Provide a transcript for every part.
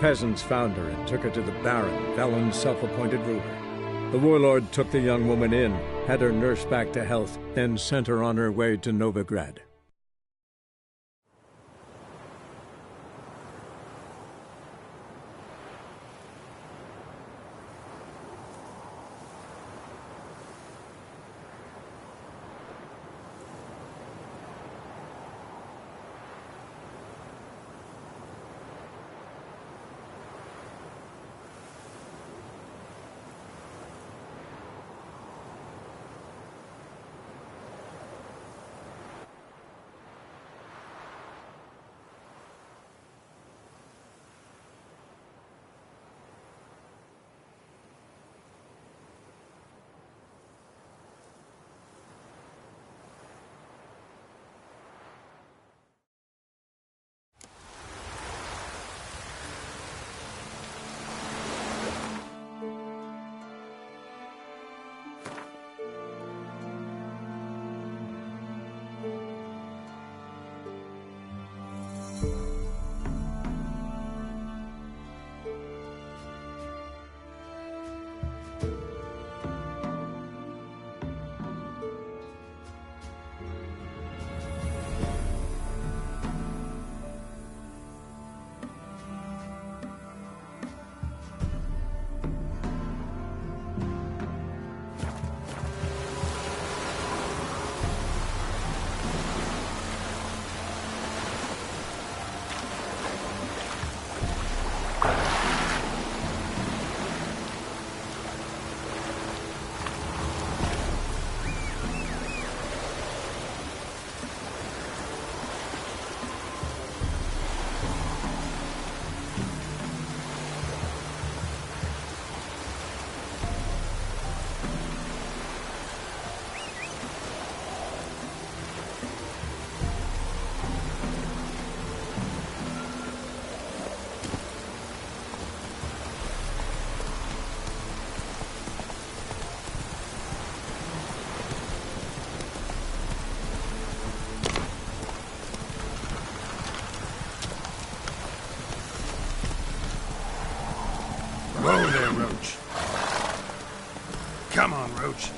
peasants found her and took her to the Baron, Valen's self-appointed ruler. The warlord took the young woman in, had her nursed back to health, then sent her on her way to Novigrad. Whoa there, Roach. Come on, Roach.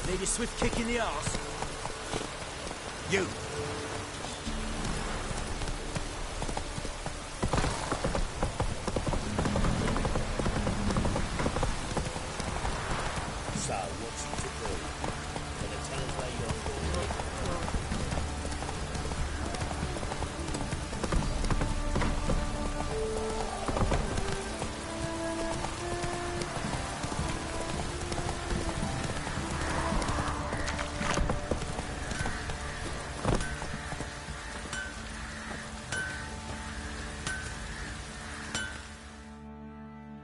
Need a swift kick in the arse. You. So, what's he to do? Gonna tell us where you're going?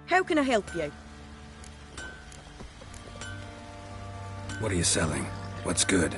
How can I help you? What are you selling? What's good?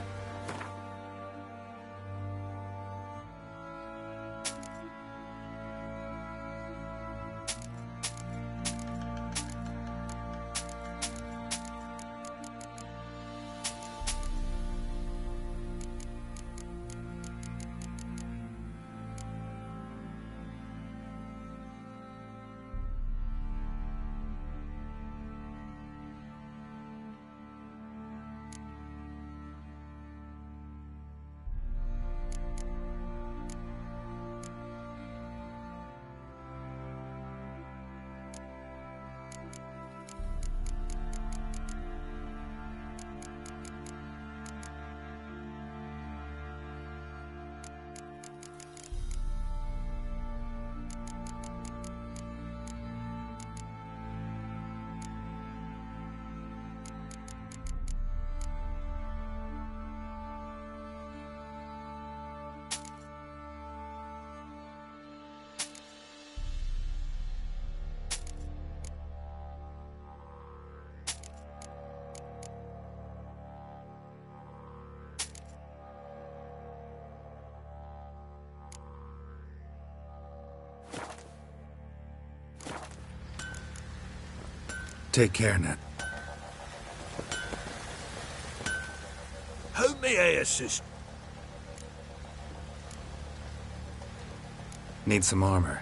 Take care, Ned. How may I assist? Need some armor.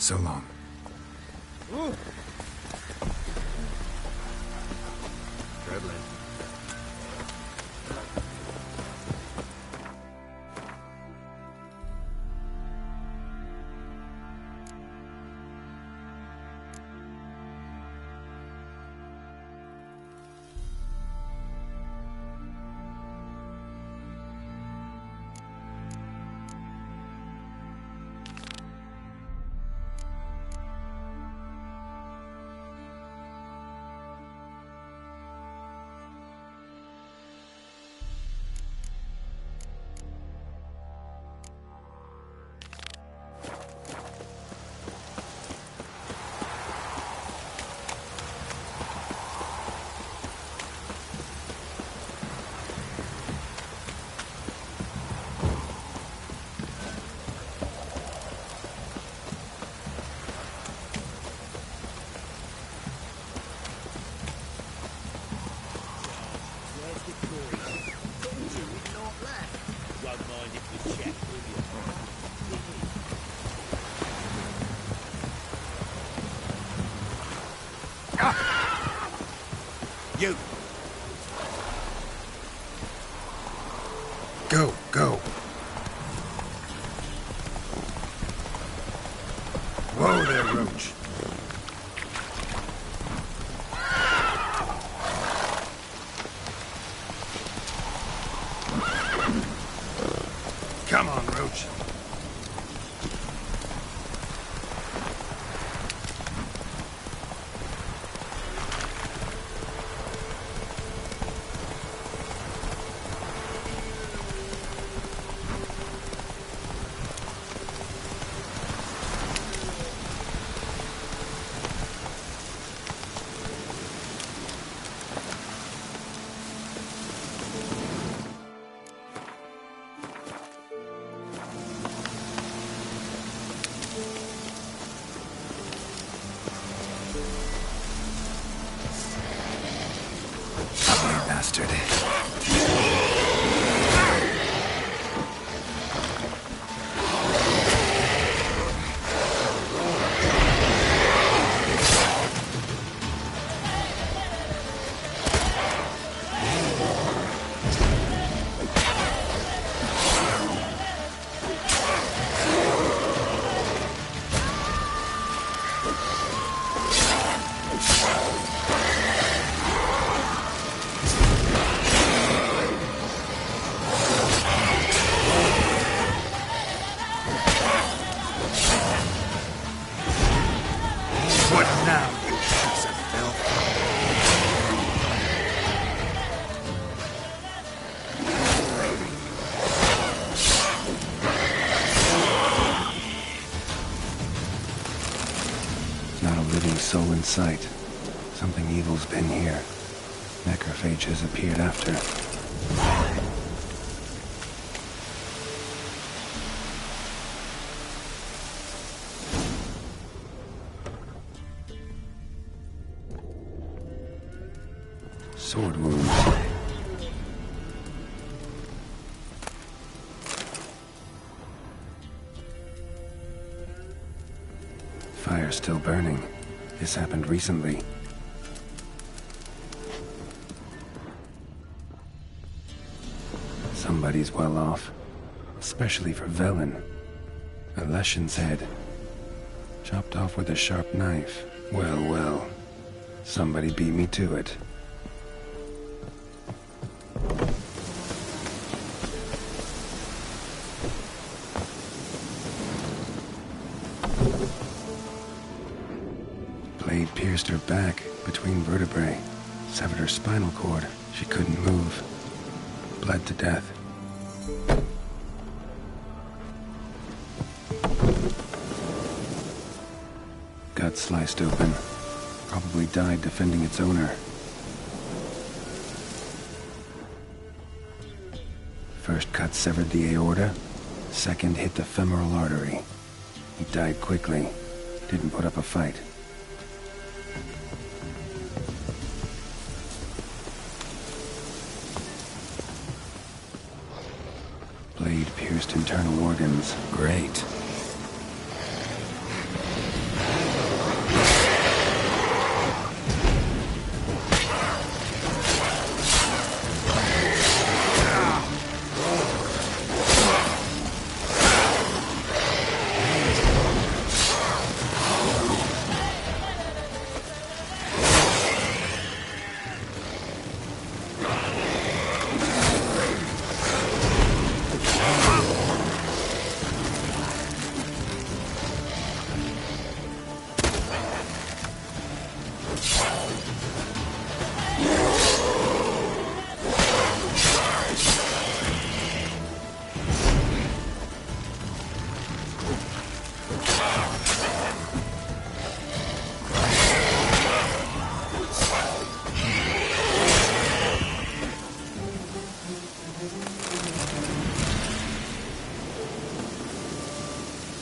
So long. Traveling. You! Go, go. Whoa there, Roach. Come on, Roach. soul in sight. Something evil's been here. Necrophage has appeared after. Sword wounds. Fire still burning. This happened recently. Somebody's well off. Especially for Velen. A Leshen's head. Chopped off with a sharp knife. Well, well. Somebody beat me to it. Blade pierced her back between vertebrae. Severed her spinal cord. She couldn't move. Bled to death. Gut sliced open. Probably died defending its owner. First cut severed the aorta. Second hit the femoral artery. He died quickly. Didn't put up a fight. Blade pierced internal organs. Great.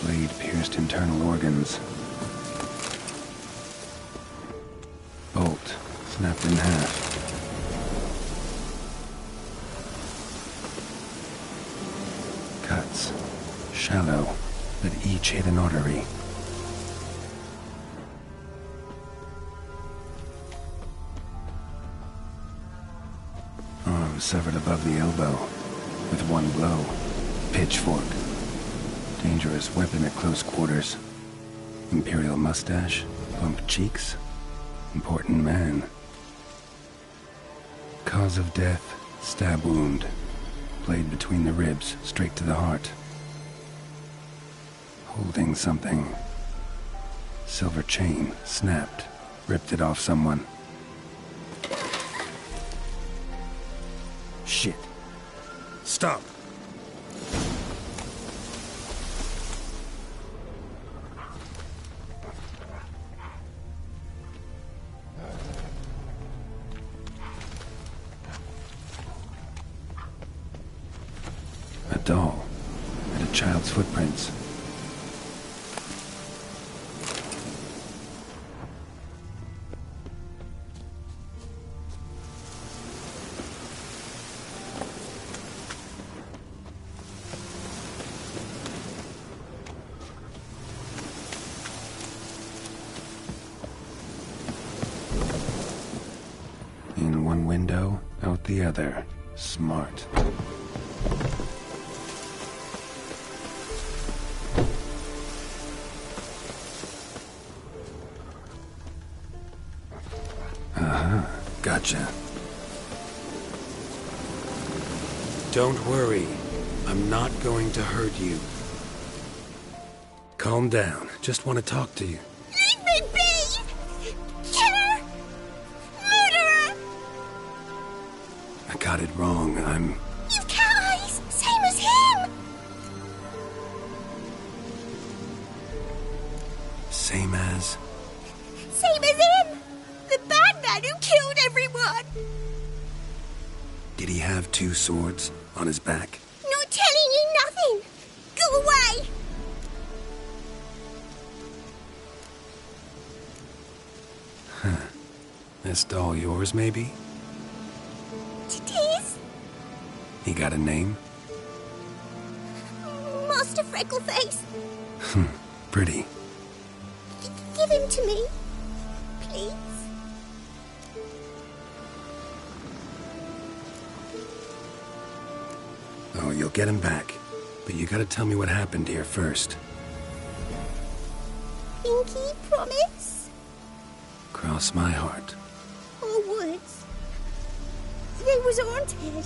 Blade pierced internal organs. Bolt snapped in half. Cuts, shallow, but each hit an artery. Arm severed above the elbow with one blow. Pitchfork. Dangerous weapon at close quarters. Imperial mustache, plump cheeks. Important man. Cause of death, stab wound. Blade between the ribs, straight to the heart. Holding something. Silver chain, snapped. Ripped it off someone. Shit. Stop! A doll, and a child's footprints. In one window, out the other. Smart. Gotcha. Don't worry. I'm not going to hurt you. Calm down. Just want to talk to you. Leave me be! Killer! Murderer! I got it wrong. You've cat eyes! Same as him! Same as... Same man who killed everyone. Did he have 2 swords on his back? Not telling you nothing. Go away. This doll yours, maybe? It is. He got a name? Master Freckleface. Pretty. Give him to me. Please. Oh, you'll get him back. But you gotta tell me what happened here first. Pinky promise? Cross my heart. Or woods? They was haunted.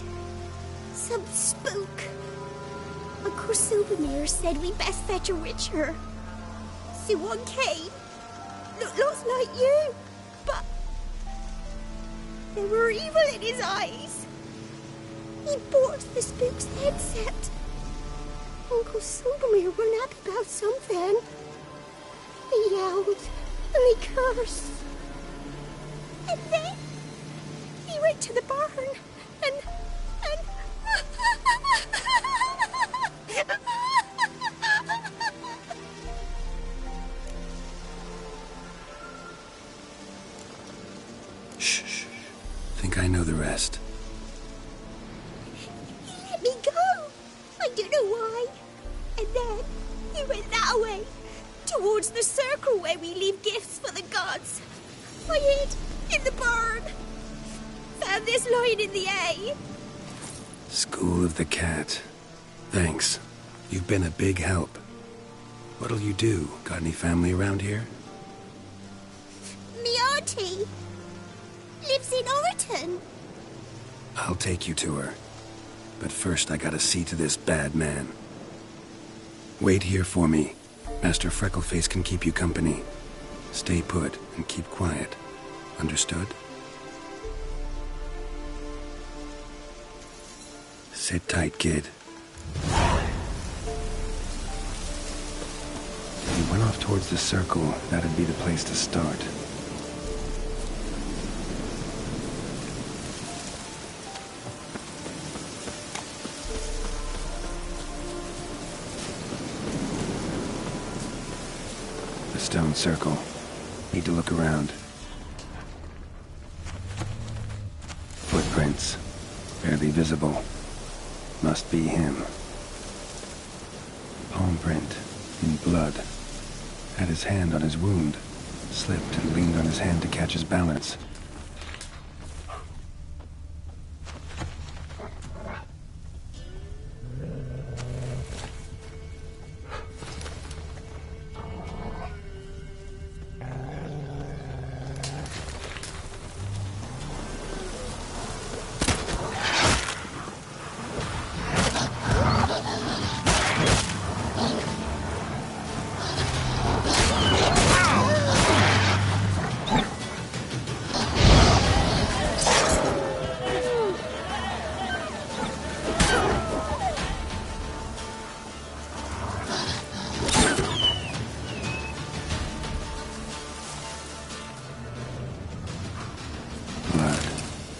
Some spook. Uncle Silvermere said we best fetch a witcher. So one came. Looks like you. But there were evil in his eyes. He bought the spook's headset. Uncle Silvermere weren't happy about something. He yelled and he cursed. And then he went to the barn and Shh. Think I know the rest. he let me go. I don't know why. And then he went that way, towards the circle where we leave gifts for the gods. I hid in the barn. Found this lying in the hay. School of the Cat. Thanks. You've been a big help. What'll you do? Got any family around here? Me auntie lives in Orton. I'll take you to her. But first I gotta see to this bad man. Wait here for me. Master Freckleface can keep you company. Stay put and keep quiet. Understood? Sit tight, kid. He went off towards the circle. That'd be the place to start. The stone circle. Need to look around. Footprints. Barely visible. Must be him. Palm print. In blood. Had his hand on his wound. Slipped and leaned on his hand to catch his balance.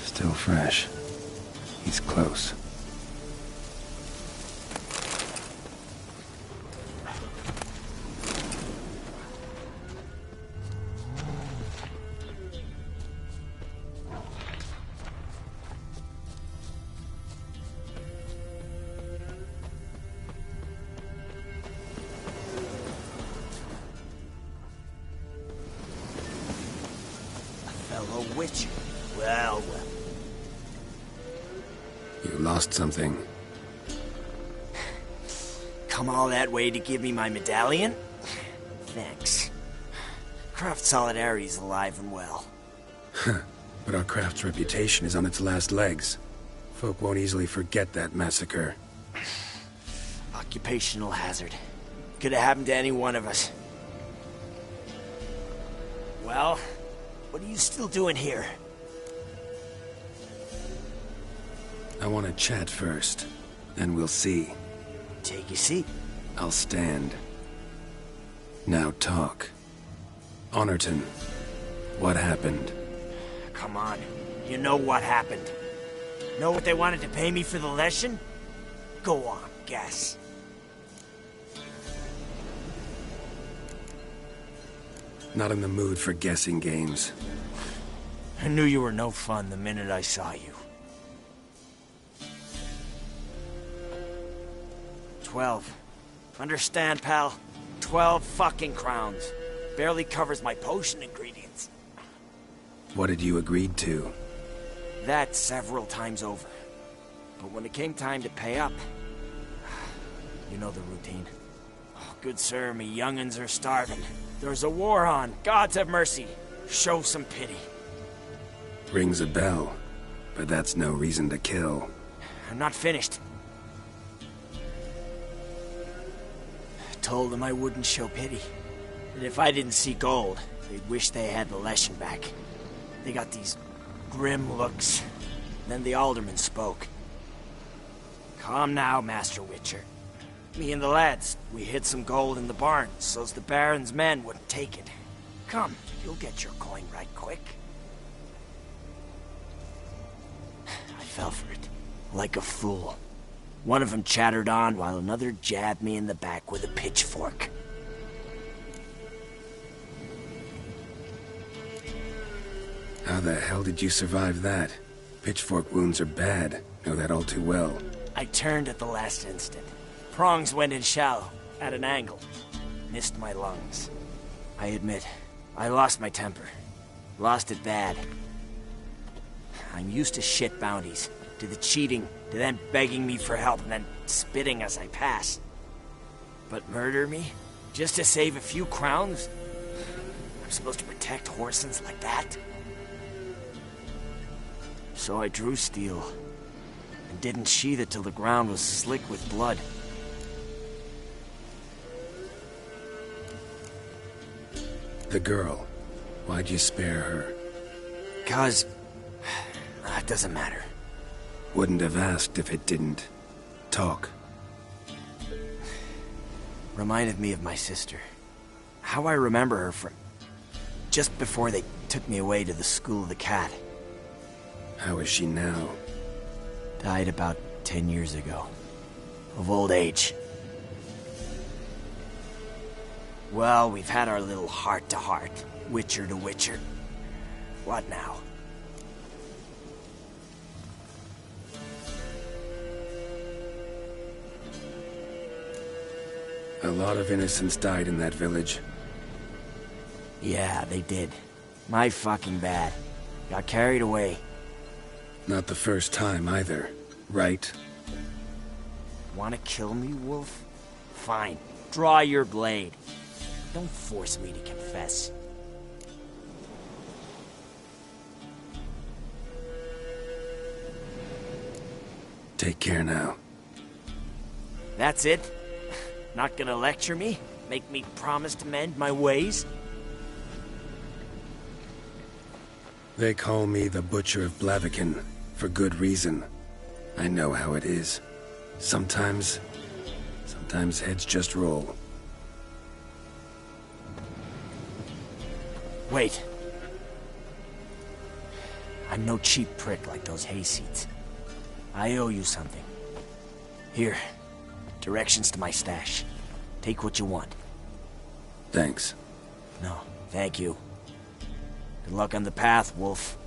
Still fresh. He's close. A fellow witcher. Well, well. You lost something. Come all that way to give me my medallion? Thanks. Craft Solidarity's alive and well. But our craft's reputation is on its last legs. Folk won't easily forget that massacre. Occupational hazard. Could have happened to any one of us. Well, what are you still doing here? I want to chat first. Then we'll see. Take your seat. I'll stand. Now talk. Honorton, what happened? come on. You know what happened. Know what they wanted to pay me for the lesson? Go on, guess. Not in the mood for guessing games. I knew you were no fun the minute I saw you. 12. Understand, pal? 12 fucking crowns. Barely covers my potion ingredients. What had you agreed to? That several times over. But when it came time to pay up, you know the routine. Oh, good sir, me young'uns are starving. There's a war on. Gods have mercy. Show some pity. Rings a bell, but that's no reason to kill. I'm not finished. Told them I wouldn't show pity. And if I didn't see gold, they'd wish they had the lesson back. They got these grim looks. Then the alderman spoke. Calm now, Master Witcher. Me and the lads, we hid some gold in the barn, so's the Baron's men wouldn't take it. Come, you'll get your coin right quick. I fell for it, like a fool. One of them chattered on while another jabbed me in the back with a pitchfork. How the hell did you survive that? Pitchfork wounds are bad. Know that all too well. I turned at the last instant. Prongs went in shallow, at an angle. Missed my lungs. I admit, I lost my temper. Lost it bad. I'm used to shit bounties, to the cheating, to them begging me for help and then spitting as I pass. But murder me? Just to save a few crowns? I'm supposed to protect Horsens like that? So I drew steel, and didn't sheathe it till the ground was slick with blood. The girl. Why'd you spare her? 'Cause... it doesn't matter. Wouldn't have asked if it didn't. Talk. Reminded me of my sister. How I remember her from... just before they took me away to the School of the Cat. How is she now? Died about 10 years ago. Of old age. Well, we've had our little heart-to-heart. Witcher to Witcher. What now? A lot of innocents died in that village. Yeah, they did. My fucking bad. Got carried away. Not the first time either, right? Wanna kill me, Wolf? Fine. Draw your blade. Don't force me to confess. Take care now. That's it? Not gonna lecture me? Make me promise to mend my ways? They call me the Butcher of Blaviken, for good reason. I know how it is. Sometimes heads just roll. Wait. I'm no cheap prick like those hayseeds. I owe you something. Here. Directions to my stash. Take what you want. Thanks. No, thank you. Good luck on the path, Wolf.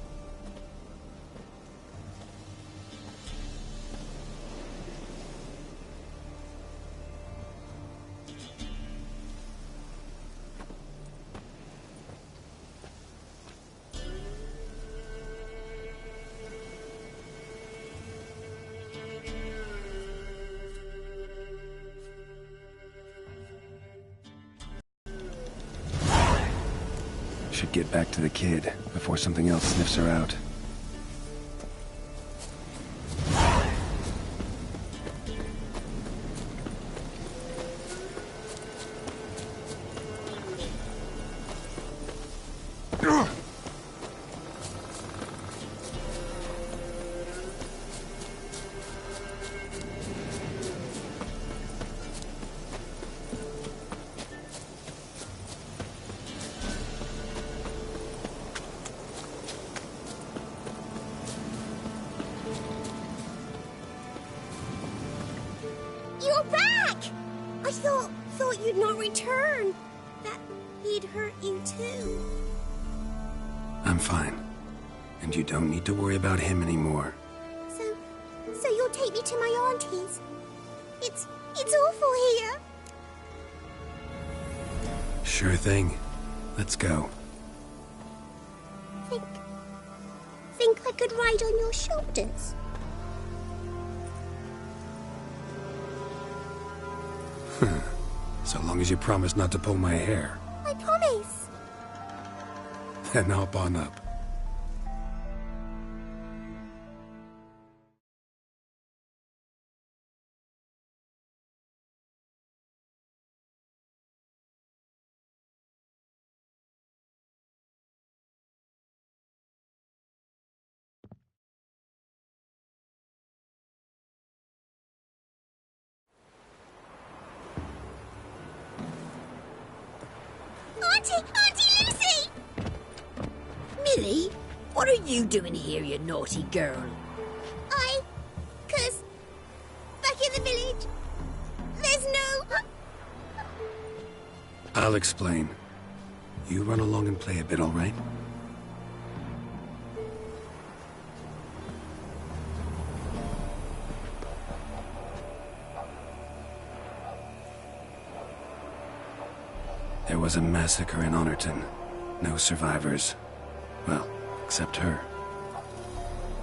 Should get back to the kid before something else sniffs her out. I thought you'd not return. That he'd hurt you too. I'm fine. And you don't need to worry about him anymore. So you'll take me to my auntie's? It's awful here. Sure thing. Let's go. Think I could ride on your shoulders? So long as you promise not to pull my hair. I promise. Then hop on up. Auntie Lucy! Millie, what are you doing here, you naughty girl? 'Cause back in the village, there's no... I'll explain. You run along and play a bit, all right? There was a massacre in Honorton. No survivors. Well, except her.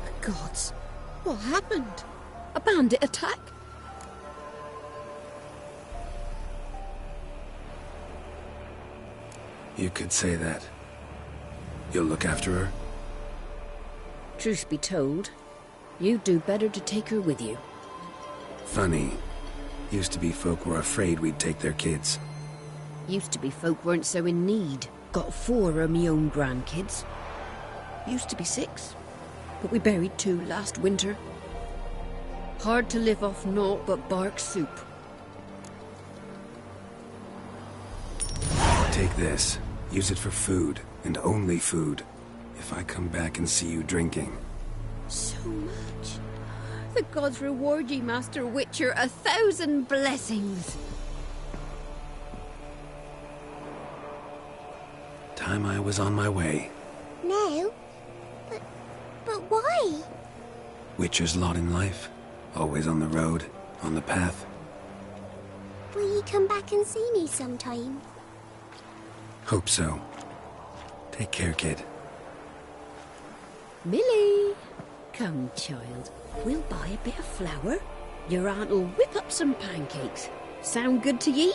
The gods, what happened? A bandit attack? You could say that. You'll look after her? Truth be told, you'd do better to take her with you. Funny. Used to be folk were afraid we'd take their kids. Used to be folk weren't so in need. Got 4 of me own grandkids. Used to be 6, but we buried 2 last winter. Hard to live off naught but bark soup. Take this. Use it for food, and only food. If I come back and see you drinking. So much. The gods reward ye, Master Witcher, 1,000 blessings. Time I was on my way. No? But why? Witcher's lot in life. Always on the road, on the path. Will you come back and see me sometime? Hope so. Take care, kid. Millie, come, child. We'll buy a bit of flour. Your aunt'll whip up some pancakes. Sound good to ye?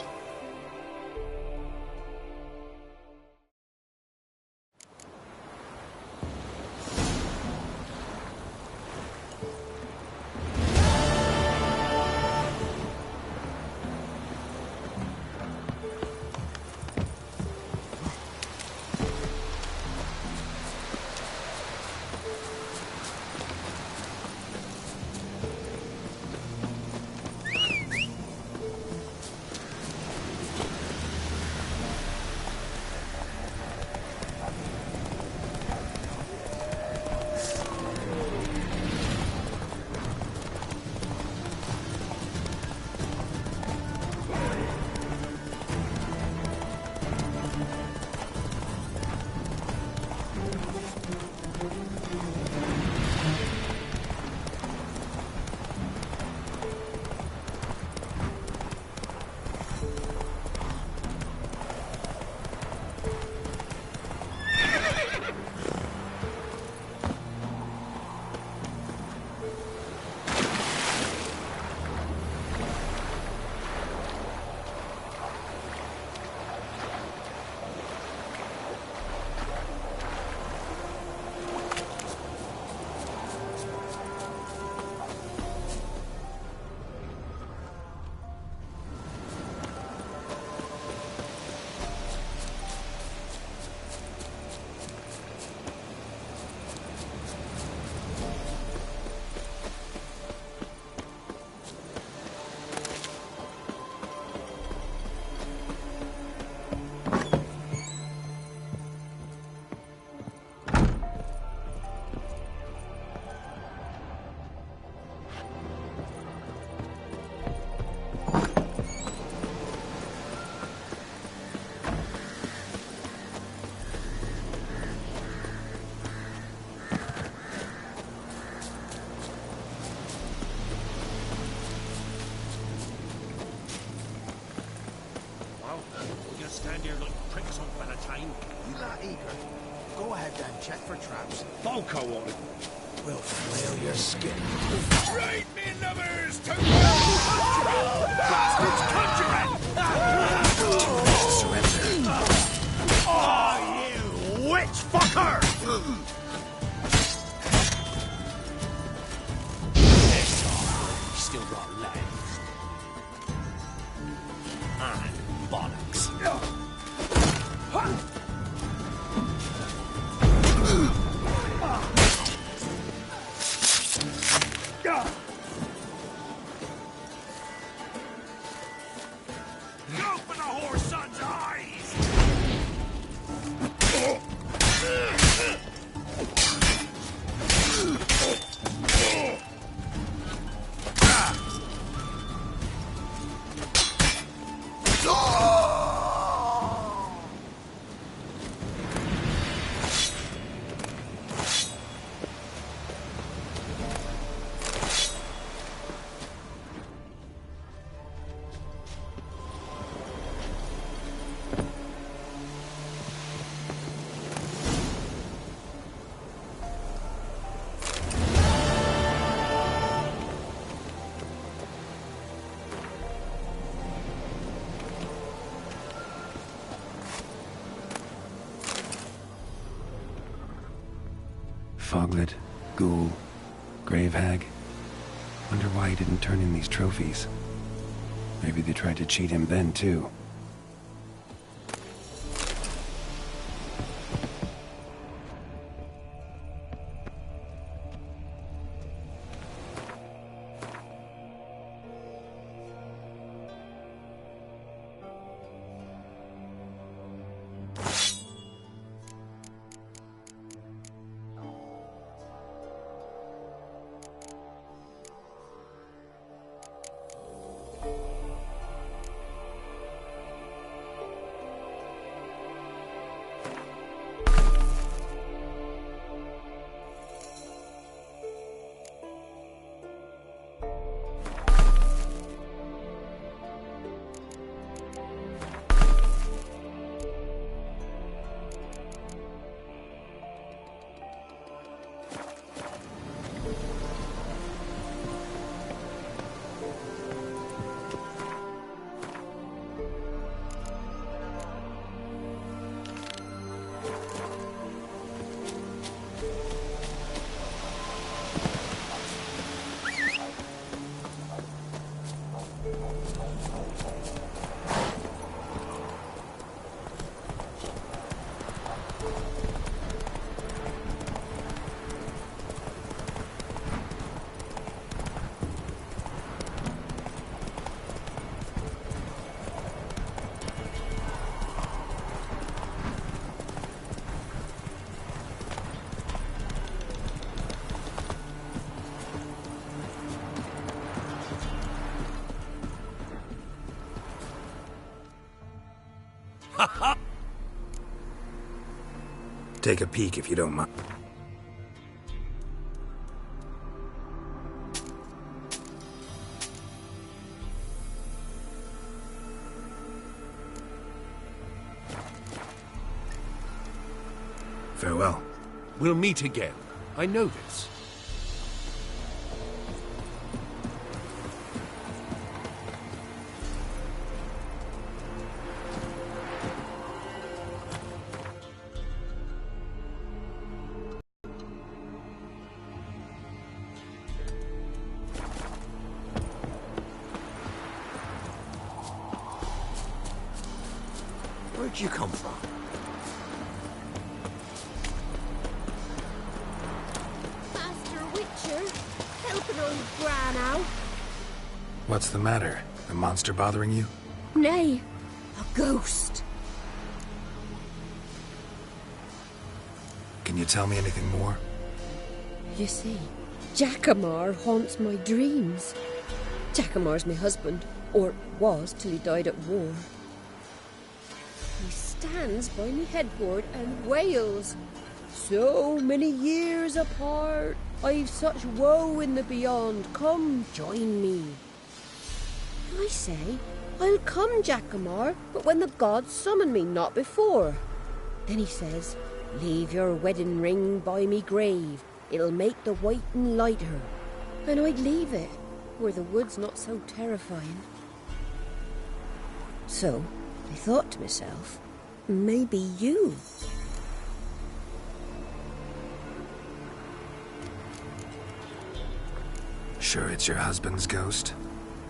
time. You lot eager. Go ahead then, check for traps. Falco on it. We'll flail your skin. Right, me lovers, to bastards conjuring! Surrender. Oh, you witch fucker! That's all. Still got legs. And bollocks. Go for the whore's son's eyes! Foglet, Ghoul, Grave Hag. Wonder why he didn't turn in these trophies. Maybe they tried to cheat him then, too. Take a peek if you don't mind. Farewell. We'll meet again. I know this. Where'd you come from? Master Witcher, helping old Gra now. What's the matter? A monster bothering you? Nay, a ghost. Can you tell me anything more? You see, Jackamar haunts my dreams. Jackamar's my husband, or was till he died at war. He stands by me headboard and wails. So many years apart, I've such woe in the beyond. Come, join me. I say, I'll come, Jackamar, but when the gods summon me, not before. Then he says, "Leave your wedding ring by me grave. It'll make the waiting lighter." And I'd leave it, where the wood's not so terrifying. So, I thought to myself, maybe you. Sure it's your husband's ghost?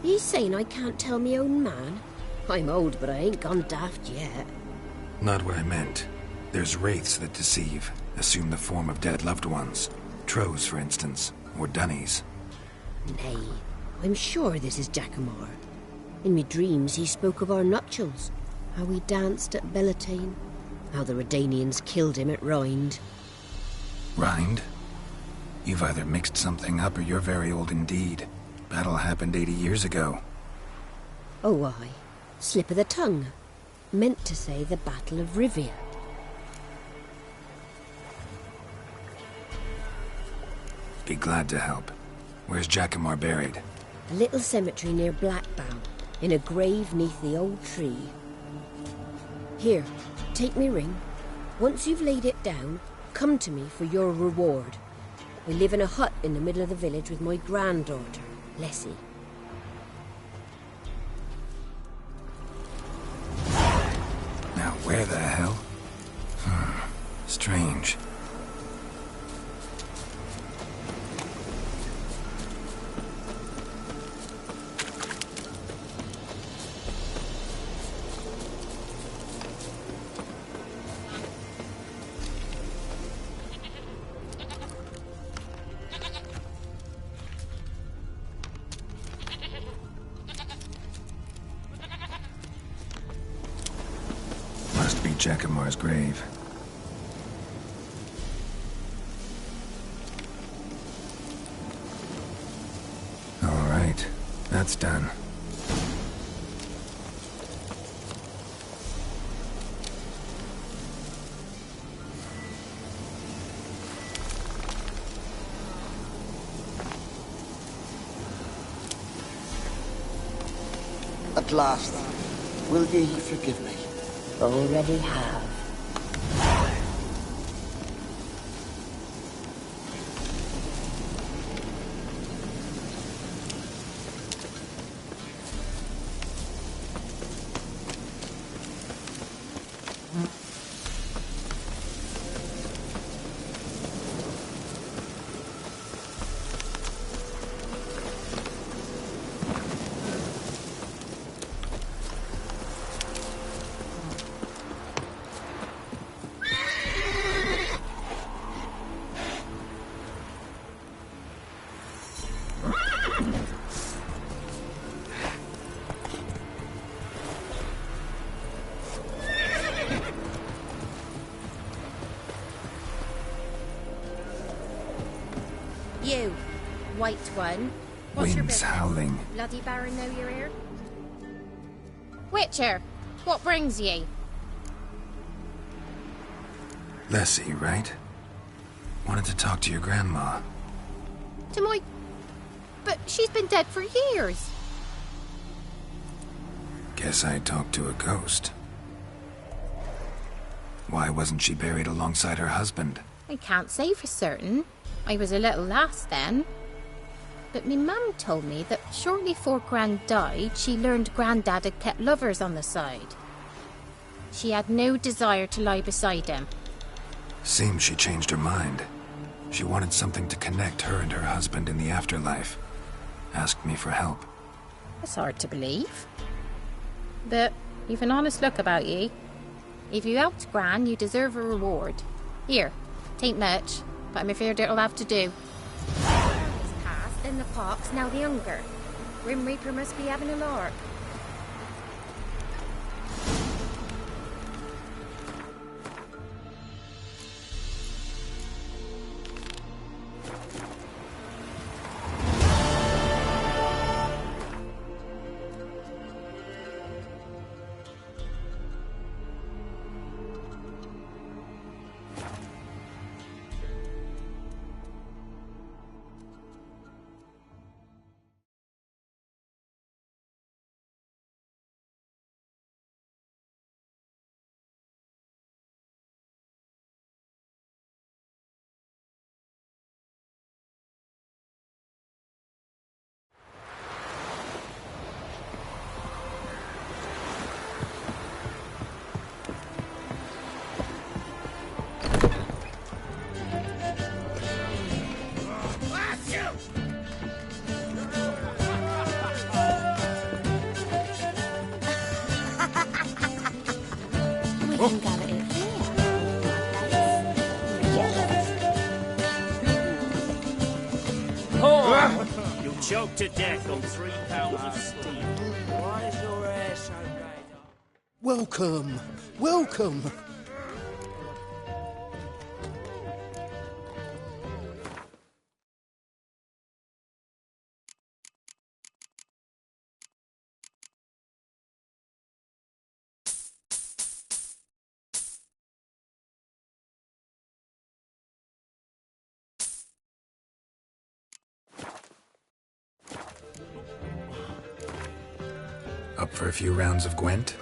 He's saying I can't tell me own man. I'm old, but I ain't gone daft yet. Not what I meant. There's wraiths that deceive, assume the form of dead loved ones. Trows, for instance, or dunnies. Nay, I'm sure this is Jackamar. In me dreams he spoke of our nuptials, how we danced at Bellatane, how the Redanians killed him at Rind. Rind? You've either mixed something up or you're very old indeed. Battle happened 80 years ago. Oh, aye. Slip of the tongue. Meant to say the Battle of Rivia. Be glad to help. Where's Jackamar buried? A little cemetery near Blackbow, in a grave neath the old tree. Here, take me ring. Once you've laid it down, come to me for your reward. I live in a hut in the middle of the village with my granddaughter, Lessie. Now where the hell? Strange. Must be Jackamar's grave. All right, that's done. At last, will ye forgive me? Already have. You, white one. What's your Wind's business? howling. Bloody Baron know you're here? Witcher, what brings ye? Lessie, right? Wanted to talk to your grandma. To my... But she's been dead for years. Guess I talked to a ghost. Why wasn't she buried alongside her husband? I can't say for certain. I was a little lass then. But me mum told me that shortly before Gran died, she learned Grandad had kept lovers on the side. She had no desire to lie beside him. Seems she changed her mind. She wanted something to connect her and her husband in the afterlife. Asked me for help. That's hard to believe. But you've an honest look about ye. If you helped Gran, you deserve a reward. Here, tain't much, but I'm afraid it'll have to do. It's past, then the pox, now the hunger. Grim Reaper must be having a lark. think of it. Oh! You'll choke to death on 3 pounds of steam. Why is your ass so right? Welcome, welcome. Up for a few rounds of Gwent?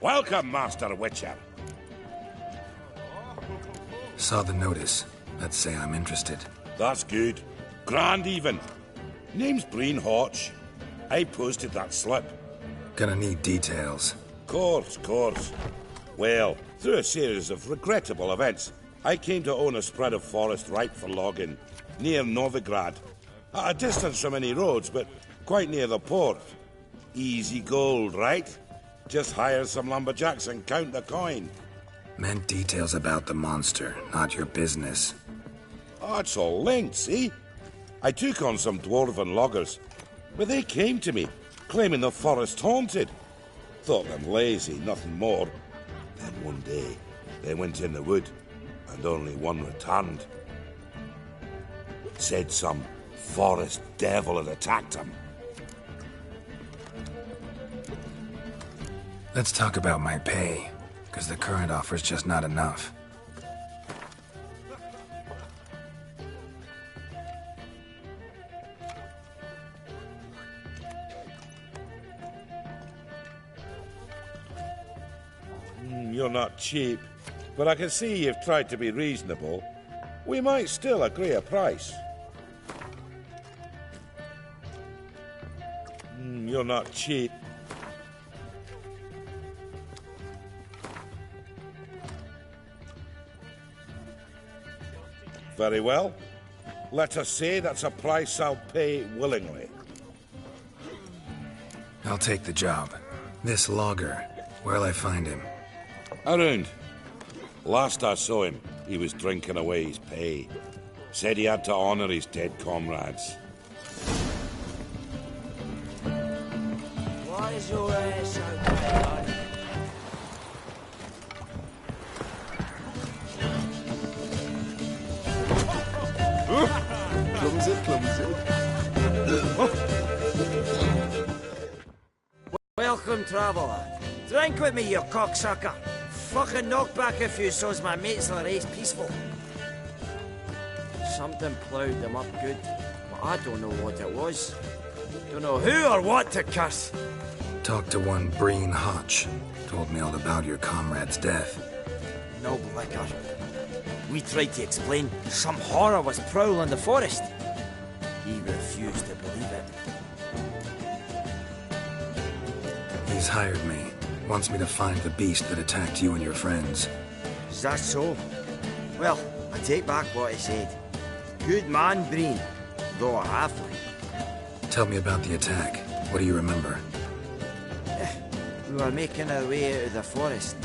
Welcome, Master Witcher. Saw the notice. Let's say I'm interested. That's good. Grand even. Name's Breen Hotch. I posted that slip. Gonna need details. Course. Well, through a series of regrettable events, I came to own a spread of forest ripe for logging, near Novigrad. At a distance from any roads, but quite near the port. Easy gold, right? Just hire some lumberjacks and count the coin. Meant details about the monster, not your business. Oh, it's all linked, see? I took on some dwarven loggers, but they came to me, claiming the forest haunted. Thought them lazy, nothing more. Then one day, they went in the wood, and only one returned. Said some forest devil had attacked him. Let's talk about my pay, because the current offer's just not enough. You're not cheap, but I can see you've tried to be reasonable. We might still agree a price. You're not cheap. Very well. Let us say that's a price I'll pay willingly. I'll take the job. This logger, where'll I find him? Around. Last I saw him, he was drinking away his pay. Said he had to honor his dead comrades. What is your ass so bad? Clumsy, clumsy. Welcome, traveller. Drink with me, you cocksucker. Fucking knock back a few so's my mates will race peaceful. Something ploughed them up good, but I don't know what it was. Don't know who or what to curse. Talked to one Breen Hotch. Told me all about your comrade's death. No blicker. We tried to explain some horror was prowling the forest. He refused to believe it. He's hired me. Wants me to find the beast that attacked you and your friends. Is that so? Well, I take back what I said. Good man, Breen, though a halfling. Tell me about the attack. What do you remember? We were making our way out of the forest,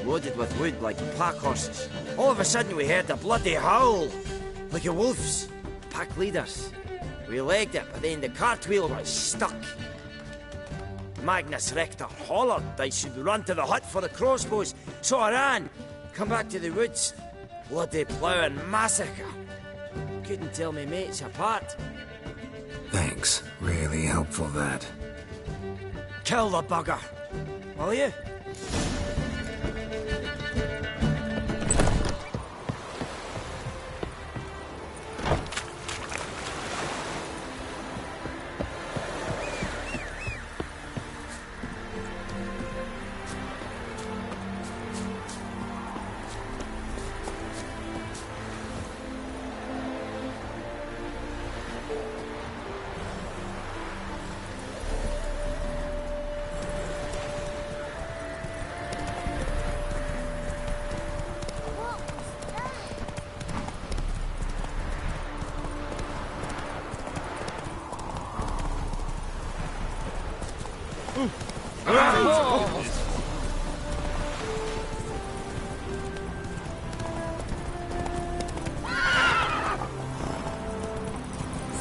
loaded with wood like pack horses. All of a sudden we heard a bloody howl, like a wolf's. Pack leaders. We legged it, but then the cartwheel was stuck. Magnus Rector hollered I should run to the hut for the crossbows, so I ran. Come back to the woods. Bloody ploughing massacre. Couldn't tell me mates apart. Thanks. Really helpful, that. Kill the bugger, will you?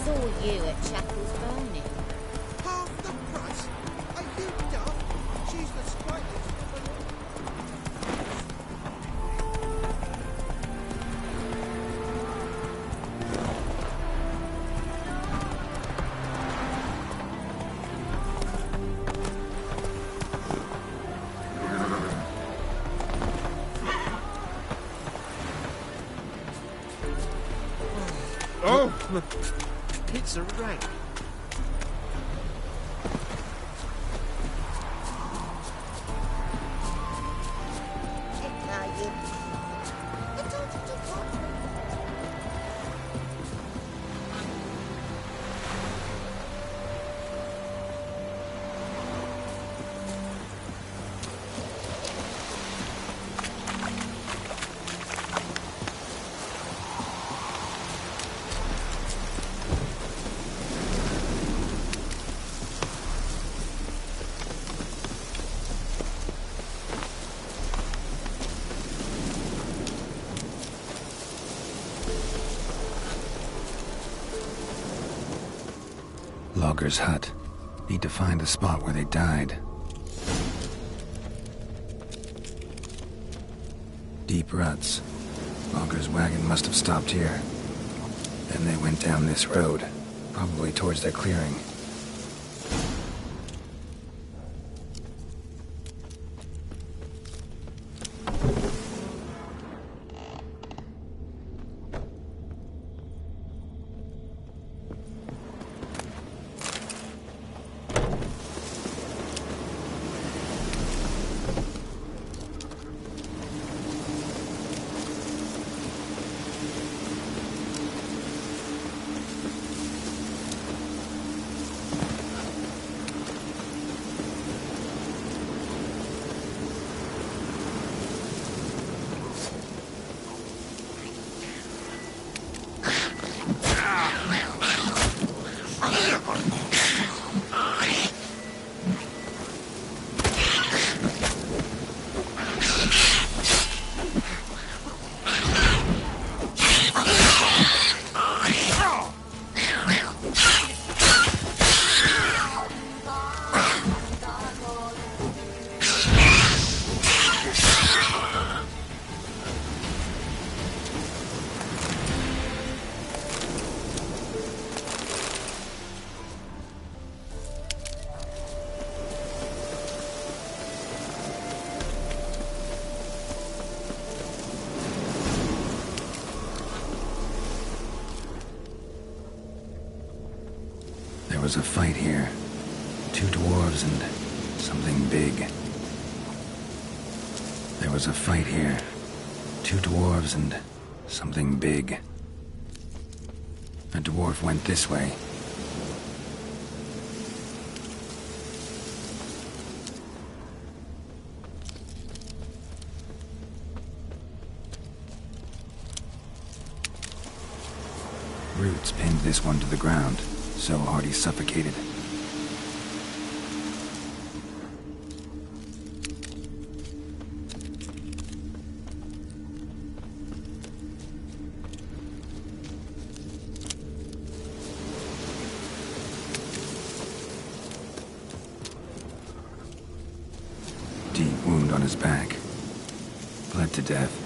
Saw you at Chapel's Burning. Half the price? Are you daft? She's the sprightliest woman. Oh, it's a rank. Logger's hut. Need to find the spot where they died. Deep ruts. Logger's wagon must have stopped here. Then they went down this road, probably towards their clearing. There was a fight here. 2 dwarves and something big. There was a fight here. 2 dwarves and something big. A dwarf went this way. Roots pinned this one to the ground, so hard he suffocated. Deep wound on his back. Bled to death.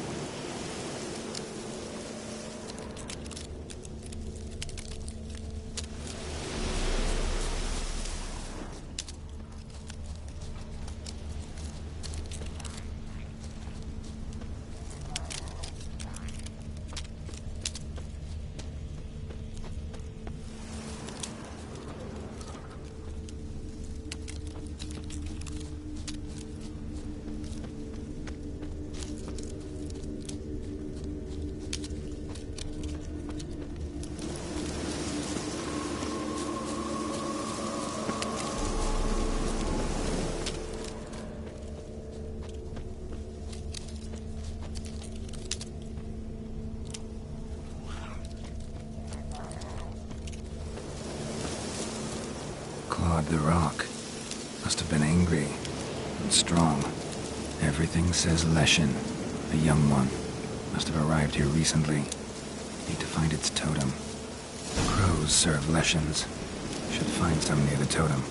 Clawed the rock. Must have been angry and strong. Everything says Leshen, a young one. Must have arrived here recently. Need to find its totem. Crows serve Leshens. Should find some near the totem.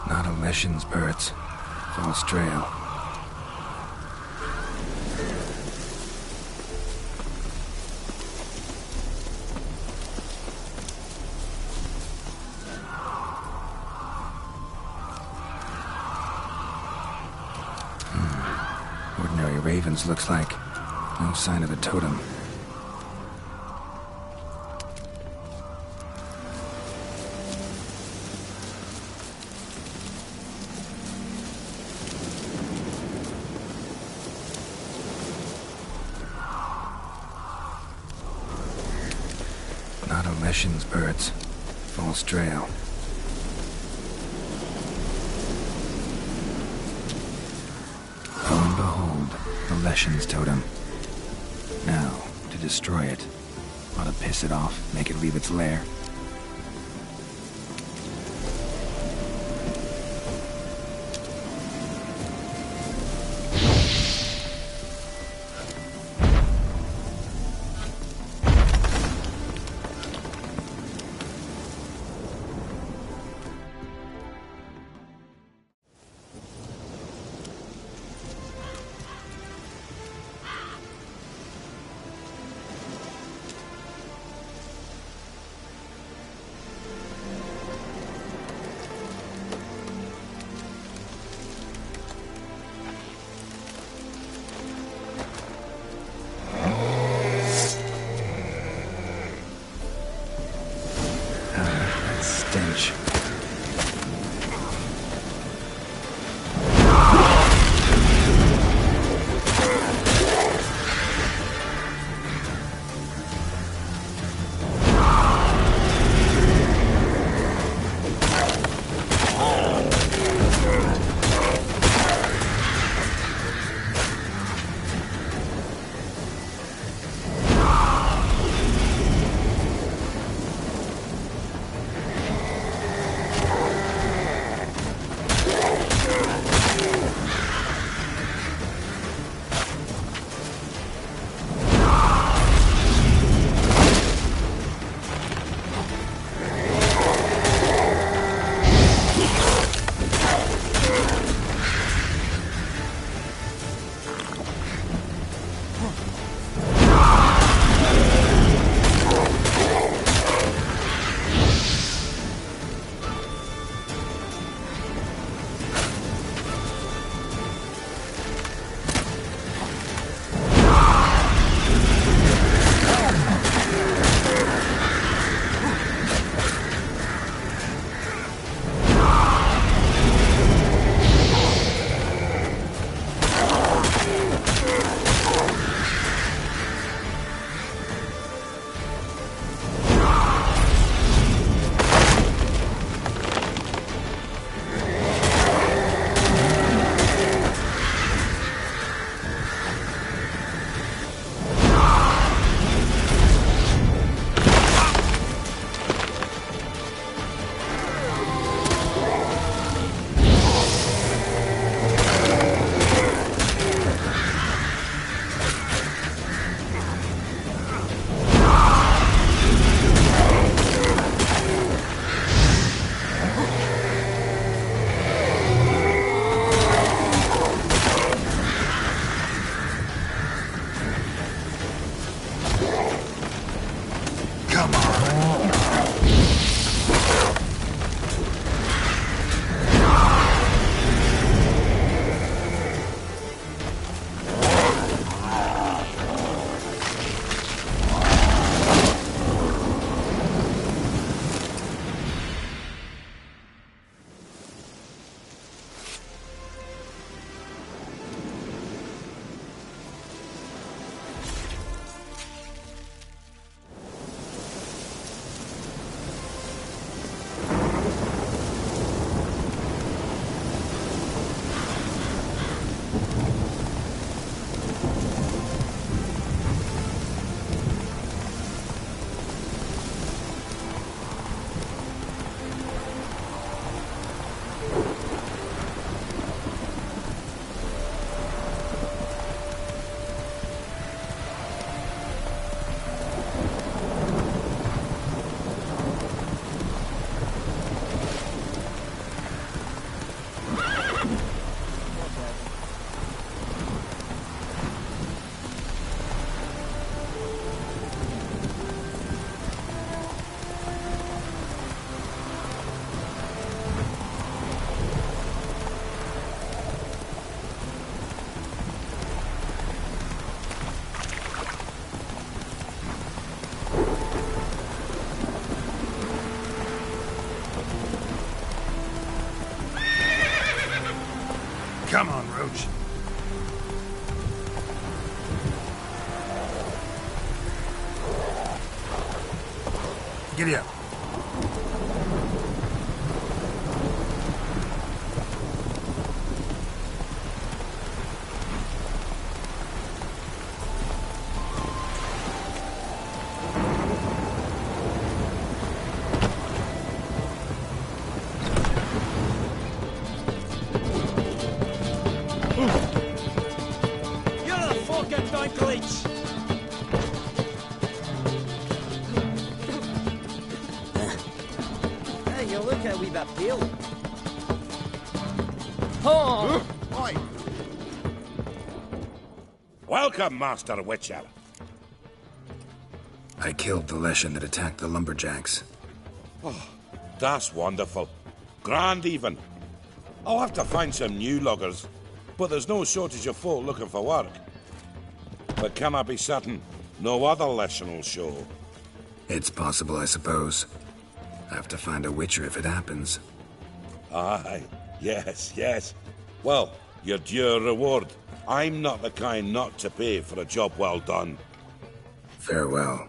Not a Leshen's birds. False trail. Ordinary ravens looks like. No sign of the totem. Not a Leshen's birds. False trail. Lo and behold, the Leshen's totem. Now, to destroy it. Ought to piss it off, make it leave its lair. stench. Come on, Roach. Giddy up. Welcome, Master Witcher. I killed the Leshen that attacked the lumberjacks. Oh, that's wonderful. Grand, even. I'll have to find some new loggers, but there's no shortage of folk looking for work. But can I be certain no other Leshen will show? It's possible, I suppose. I have to find a witcher if it happens. Aye, yes, yes. Well, your due reward. I'm not the kind not to pay for a job well done. Farewell.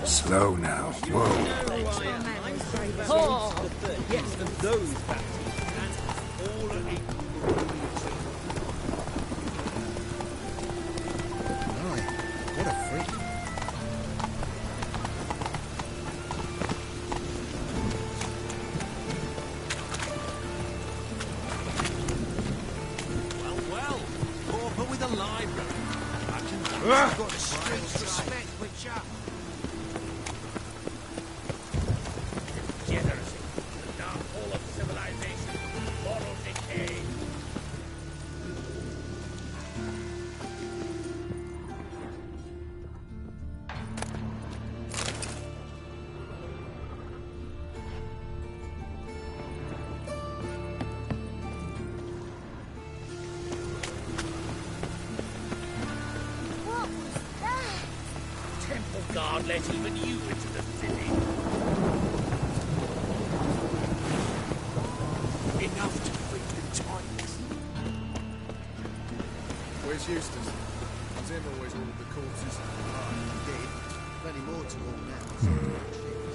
Slow now. Whoa. Oh, yes, and those battles, and all are equal. What a freak. Well, Pauper with a library. Imagine that. You've got a strange respect, Witcher. Degeneracy, the dark hole of civilization, moral decay. What was that? Temple Guard let even you into the city. Enough to bring the tides. Where's Eustace? Zim always ordered the corpses. Ah, dead. Plenty more to all now.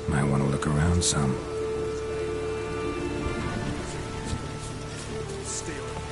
Might want to look around some. Steel and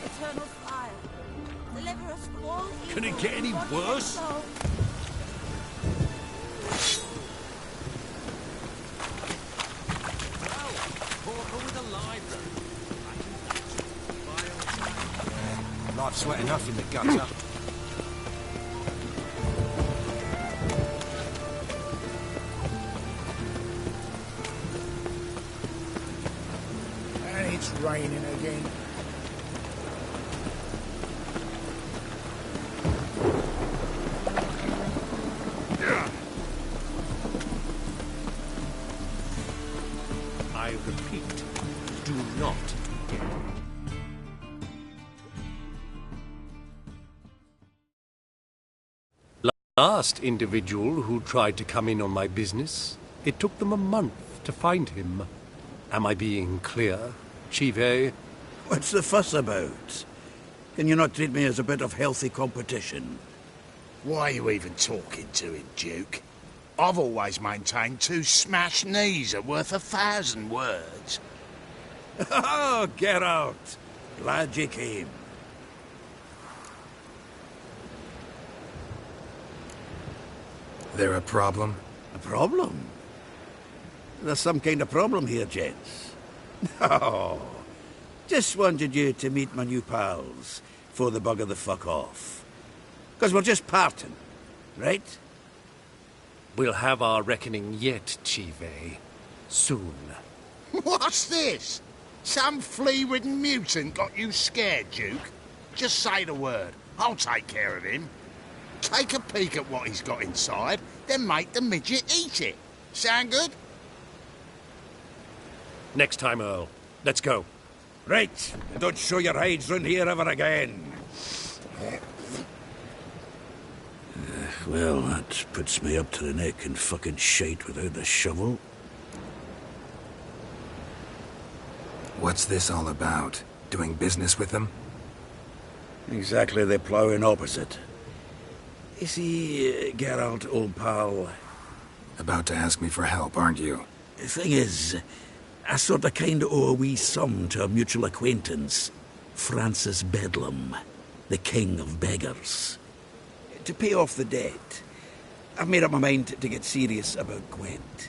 Eternal fire. Deliver us from all evil. Can it get any worse? Well, Pauper with a library. Life's wet enough in the gutter. And it's raining again. Last individual who tried to come in on my business, it took them a month to find him. Am I being clear, Chive? What's the fuss about? Can you not treat me as a bit of healthy competition? Why are you even talking to him, Duke? I've always maintained 2 smashed knees are worth 1,000 words. Oh, get out! Glad you came. There a problem? A problem? There's some kind of problem here, gents. No. Just wanted you to meet my new pals before they bugger the fuck off. 'Cause we're just parting, right? We'll have our reckoning yet, Chive. Soon. What's this? Some flea-ridden mutant got you scared, Duke? Just say the word. I'll take care of him. Take a peek at what he's got inside, then make the midget eat it. Sound good? Next time, Earl. Let's go. Right. And don't show your hides round here ever again. Well, that puts me up to the neck in fucking shite without the shovel. What's this all about? Doing business with them? Exactly the ploughing opposite. You see, Geralt, old pal... About to ask me for help, aren't you? The thing is, I sort of kinda owe a wee sum to a mutual acquaintance, Francis Bedlam, the king of beggars. To pay off the debt, I've made up my mind to get serious about Gwent.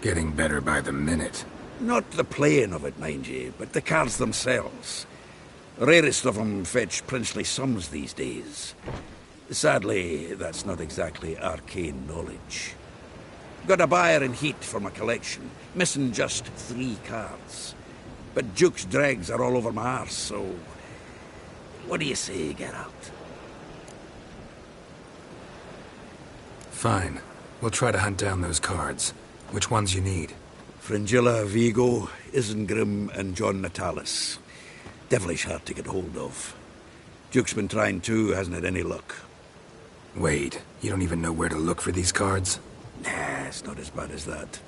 Getting better by the minute. Not the playing of it, mind you, but the cards themselves. The rarest of them fetch princely sums these days. Sadly, that's not exactly arcane knowledge. Got a buyer in heat for my collection, missing just 3 cards. But Duke's dregs are all over my arse, so... What do you say, Geralt? Fine. We'll try to hunt down those cards. Which ones you need? Fringilla, Vigo, Isengrim, and John Natalis. Devilish hard to get hold of. Duke's been trying too, hasn't had any luck. Wait, you don't even know where to look for these cards? Nah, it's not as bad as that.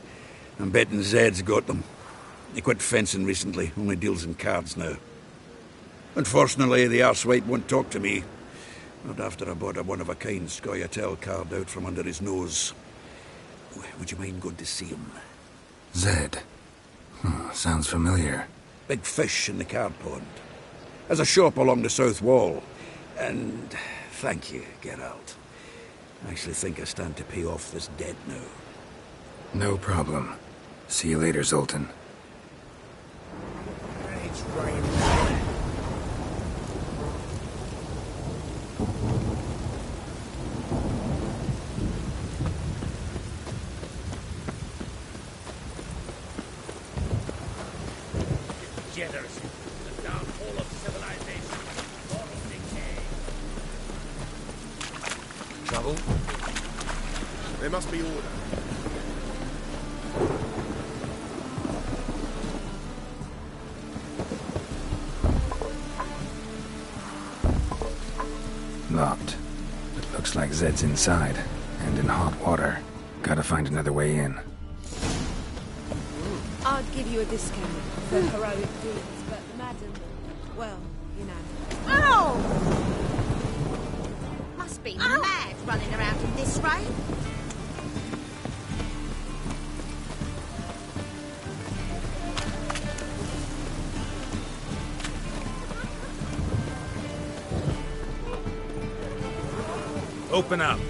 I'm betting Zed's got them. He quit fencing recently, only deals in cards now. Unfortunately, the arsewipe won't talk to me. Not after I bought a one-of-a-kind Scoia'tael card out from under his nose. Would you mind going to see him? Zed. Sounds familiar. Big fish in the card pond. Has a shop along the south wall. And thank you, Geralt. I actually think I stand to pay off this debt now. No problem. See you later, Zoltan. It's raining. Degeneracy, the downfall of civilization, moral decay. Trouble? There must be order. Locked. But looks like Zed's inside, and in hot water. Gotta find another way in. I'd give you a discount for heroic deeds, but madam, well, you know. Ow! Must be mad running around in this rain. Open up.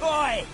Oi!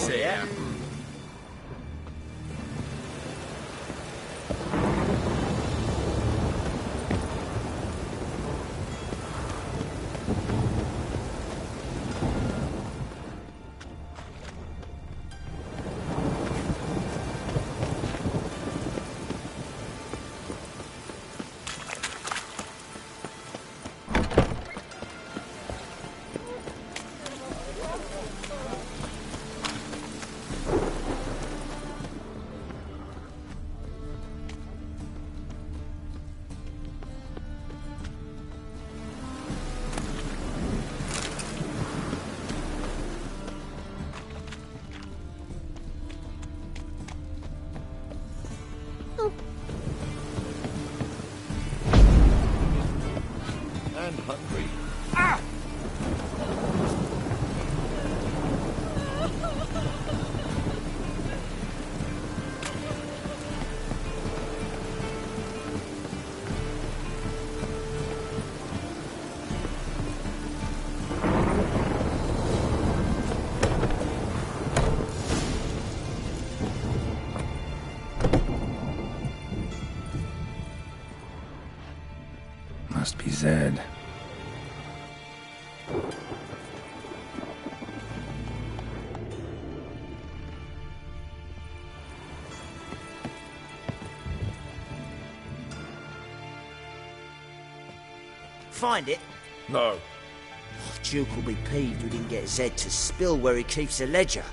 this here. And hungry. Ah! Must be Zed. Find it? No. Duke will be peeved we didn't get Zed to spill where he keeps the ledger.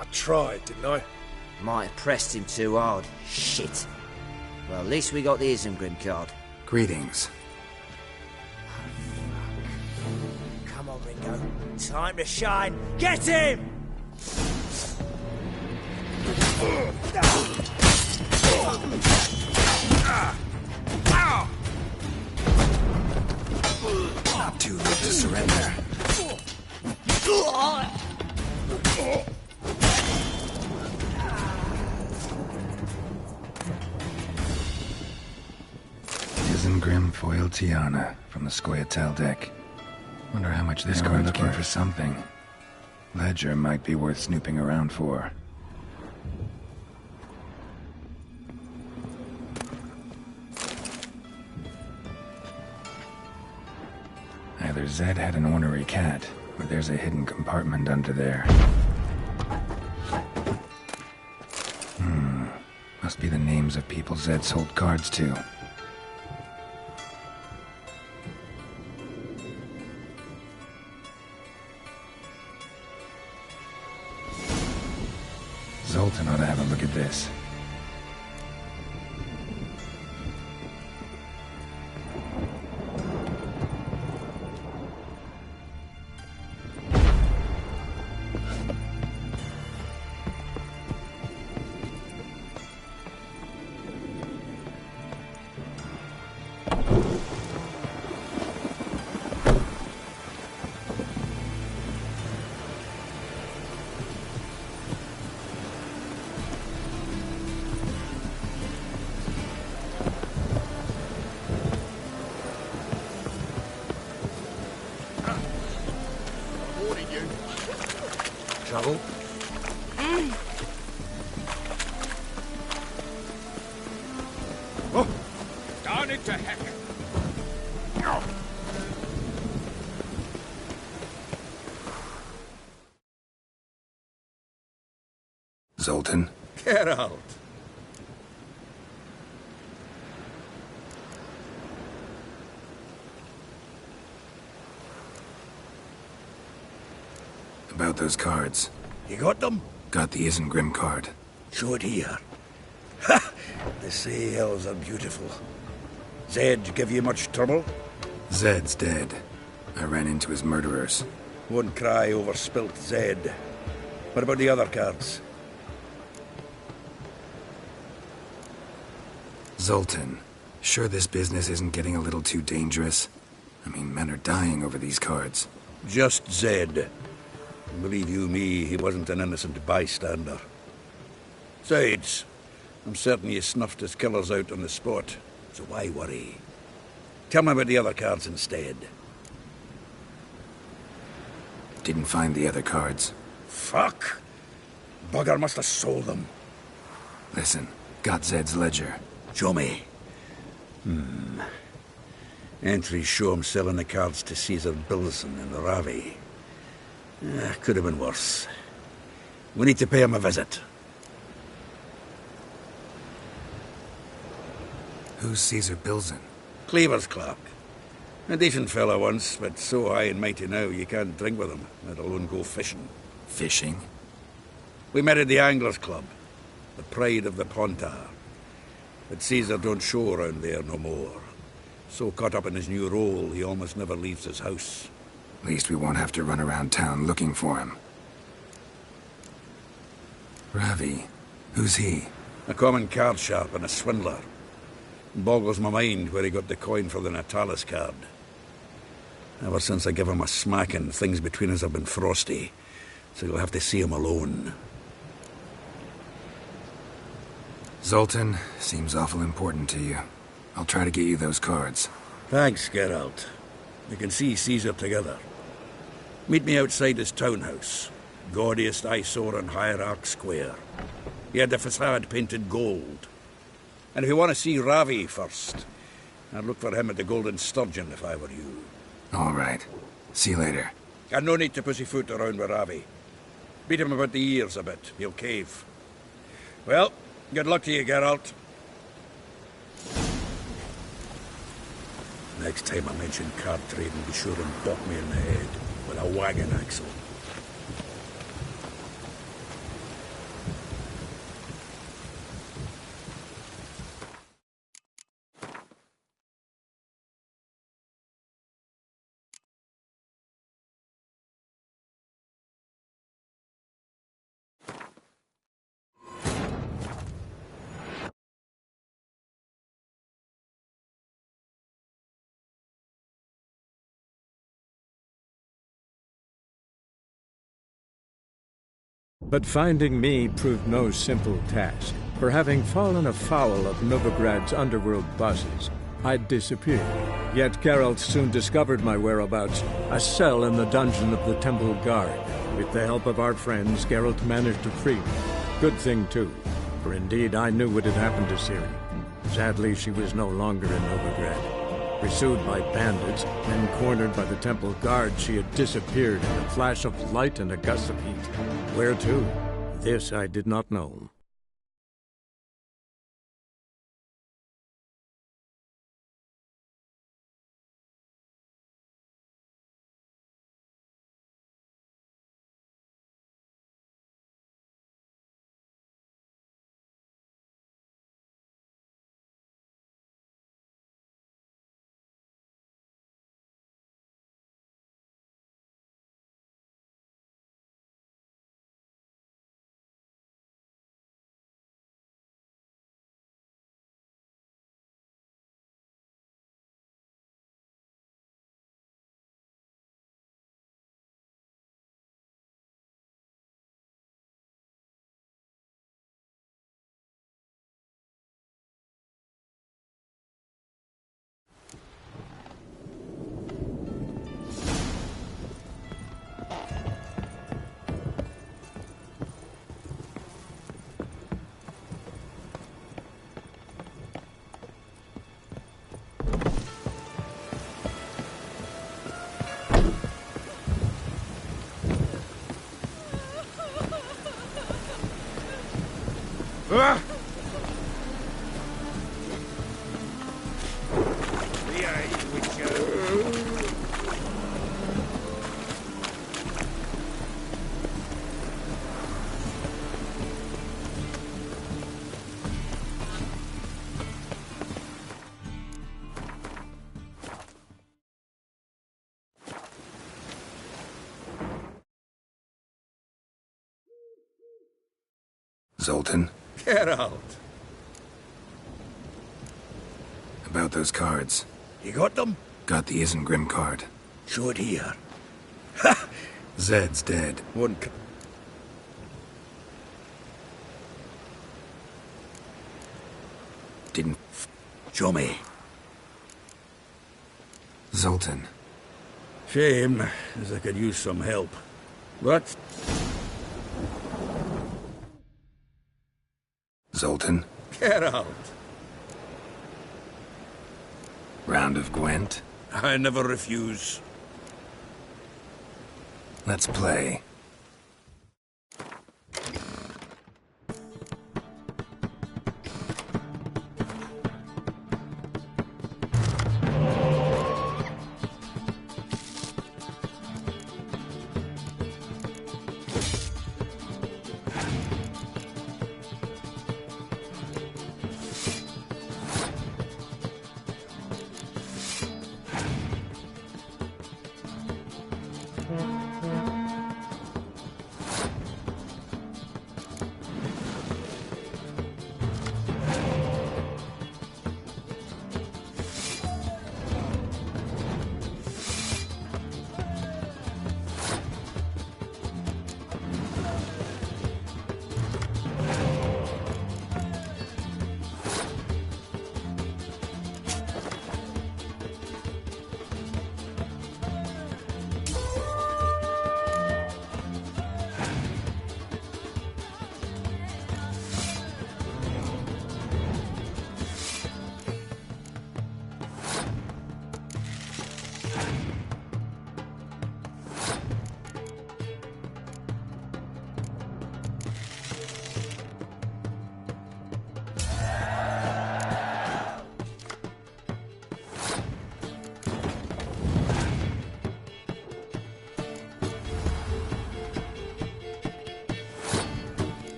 I tried, didn't I? Might have pressed him too hard. Shit. Well, at least we got the Isengrim card. Greetings. Come on, Ringo. Time to shine. Get him! Not too late to surrender. Isengrim foil Tiana from the Scoia'tael deck. Wonder how much this card's looking for something. Ledger might be worth snooping around for. Either Zed had an ornery cat, or there's a hidden compartment under there. Must be the names of people Zed sold cards to. Zoltan ought to have a look at this. Trouble? Oh! Down it to heck! Zoltan? Get out! About those cards. You got them? Got the Isengrim card. Show it here. Ha! The sea hills are beautiful. Zed give you much trouble? Zed's dead. I ran into his murderers. Won't cry over spilt Zed. What about the other cards? Zoltan, sure this business isn't getting a little too dangerous? I mean, men are dying over these cards. Just Zed. Believe you me, he wasn't an innocent bystander. Besides, I'm certain you snuffed his killers out on the spot, so why worry? Tell me about the other cards instead. Didn't find the other cards. Fuck! Bugger must have sold them. Listen, got Zed's ledger. Show me. Entries show him selling the cards to Caesar Billson in the Ravi. Could have been worse. We need to pay him a visit. Who's Caesar Billson? Cleaver's clerk. A decent fellow once, but so high and mighty now you can't drink with him, let alone go fishing. Fishing? We met at the Anglers Club, the pride of the Pontar. But Caesar don't show around there no more. So caught up in his new role, he almost never leaves his house. At least we won't have to run around town looking for him. Ravi, who's he? A common card sharp and a swindler. Boggles my mind where he got the coin for the Natalis card. Ever since I gave him a smacking, things between us have been frosty. So you'll have to see him alone. Zoltan seems awful important to you. I'll try to get you those cards. Thanks, Geralt. We can see Caesar together. Meet me outside his townhouse. Gaudiest eyesore on Hierarch Square. He had the facade painted gold. And if you want to see Ravi first, I'd look for him at the Golden Sturgeon if I were you. All right. See you later. And no need to pussyfoot around with Ravi. Beat him about the ears a bit. He'll cave. Well, good luck to you, Geralt. Next time I mention card trading, be sure and bop me in the head with a wagon axle. But finding me proved no simple task, for having fallen afoul of Novigrad's underworld bosses, I'd disappeared. Yet Geralt soon discovered my whereabouts, a cell in the dungeon of the Temple Guard. With the help of our friends, Geralt managed to free me. Good thing, too, for indeed I knew what had happened to Ciri. Sadly, she was no longer in Novigrad. Pursued by bandits, then cornered by the Temple Guard, she had disappeared in a flash of light and a gust of heat. Where to? This I did not know. Zoltan? Geralt. About those cards. You got them? Got the Isengrim card. Show it here. Zed's dead. One. Didn't. Show me. Zoltan. Shame, as I could use some help. But Zoltan? Geralt. Round of Gwent? I never refuse. Let's play.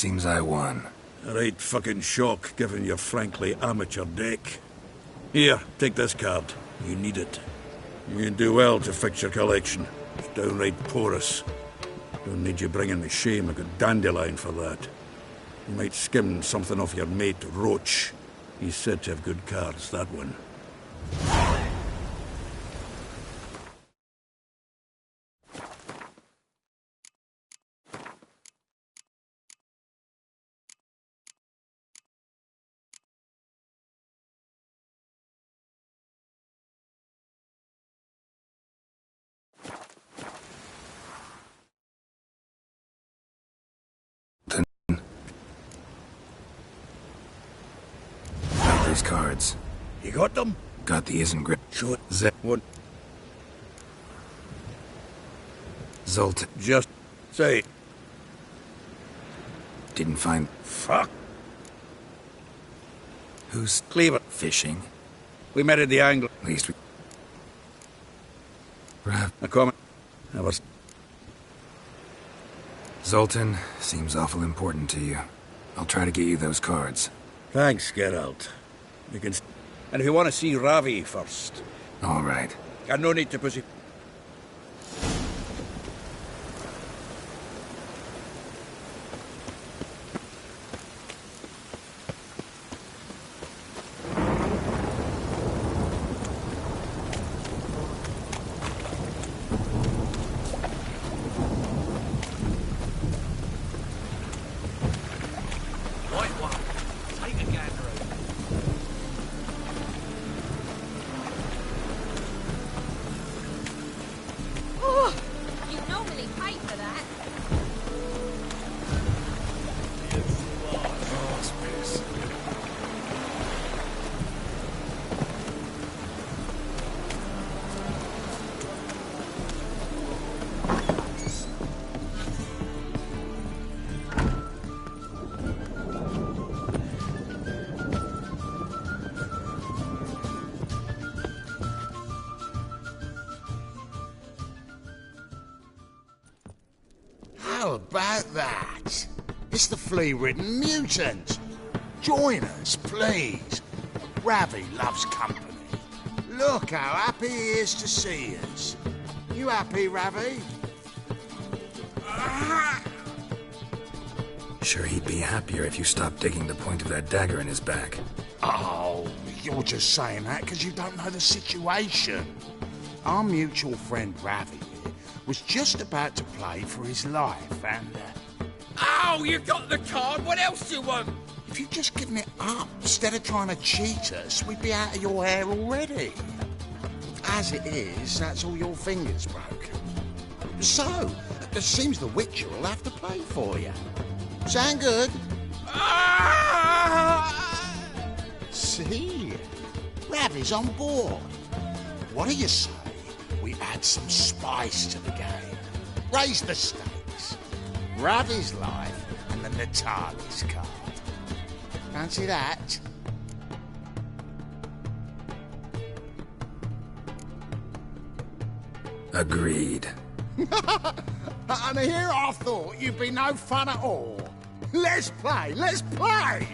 Seems I won. A right fucking shock, given your frankly amateur deck. Here, take this card. You need it. You do well to fix your collection. It's downright porous. Don't need you bringing me shame. I got dandelion for that. You might skim something off your mate, Roach. He's said to have good cards, that one. Got these cards. You got them? Got the isn't grip. Show it. What? Zoltan. Just say. Didn't find. Fuck. Who's Cleaver? Fishing. We met at the angle. At least we. A comment. I was. Zoltan seems awful important to you. I'll try to get you those cards. Thanks, Geralt. We can. And if you want to see Ravi first. All right. Got no need to pussy. It's the flea-ridden mutant. Join us, please. Ravi loves company. Look how happy he is to see us. You happy, Ravi? Sure, he'd be happier if you stopped digging the point of that dagger in his back. Oh, you're just saying that because you don't know the situation. Our mutual friend Ravi here was just about to play for his life and... Oh, you got the card. What else do you want? If you'd just given it up instead of trying to cheat us, we'd be out of your hair already. As it is, that's all your fingers broken. So, it seems the Witcher will have to pay for you. Sound good? See? Ravi's on board. What do you say we add some spice to the game? Raise the stakes. Ravi's life and the Natali's card. Fancy that? Agreed. And here I thought you'd be no fun at all. Let's play, let's play!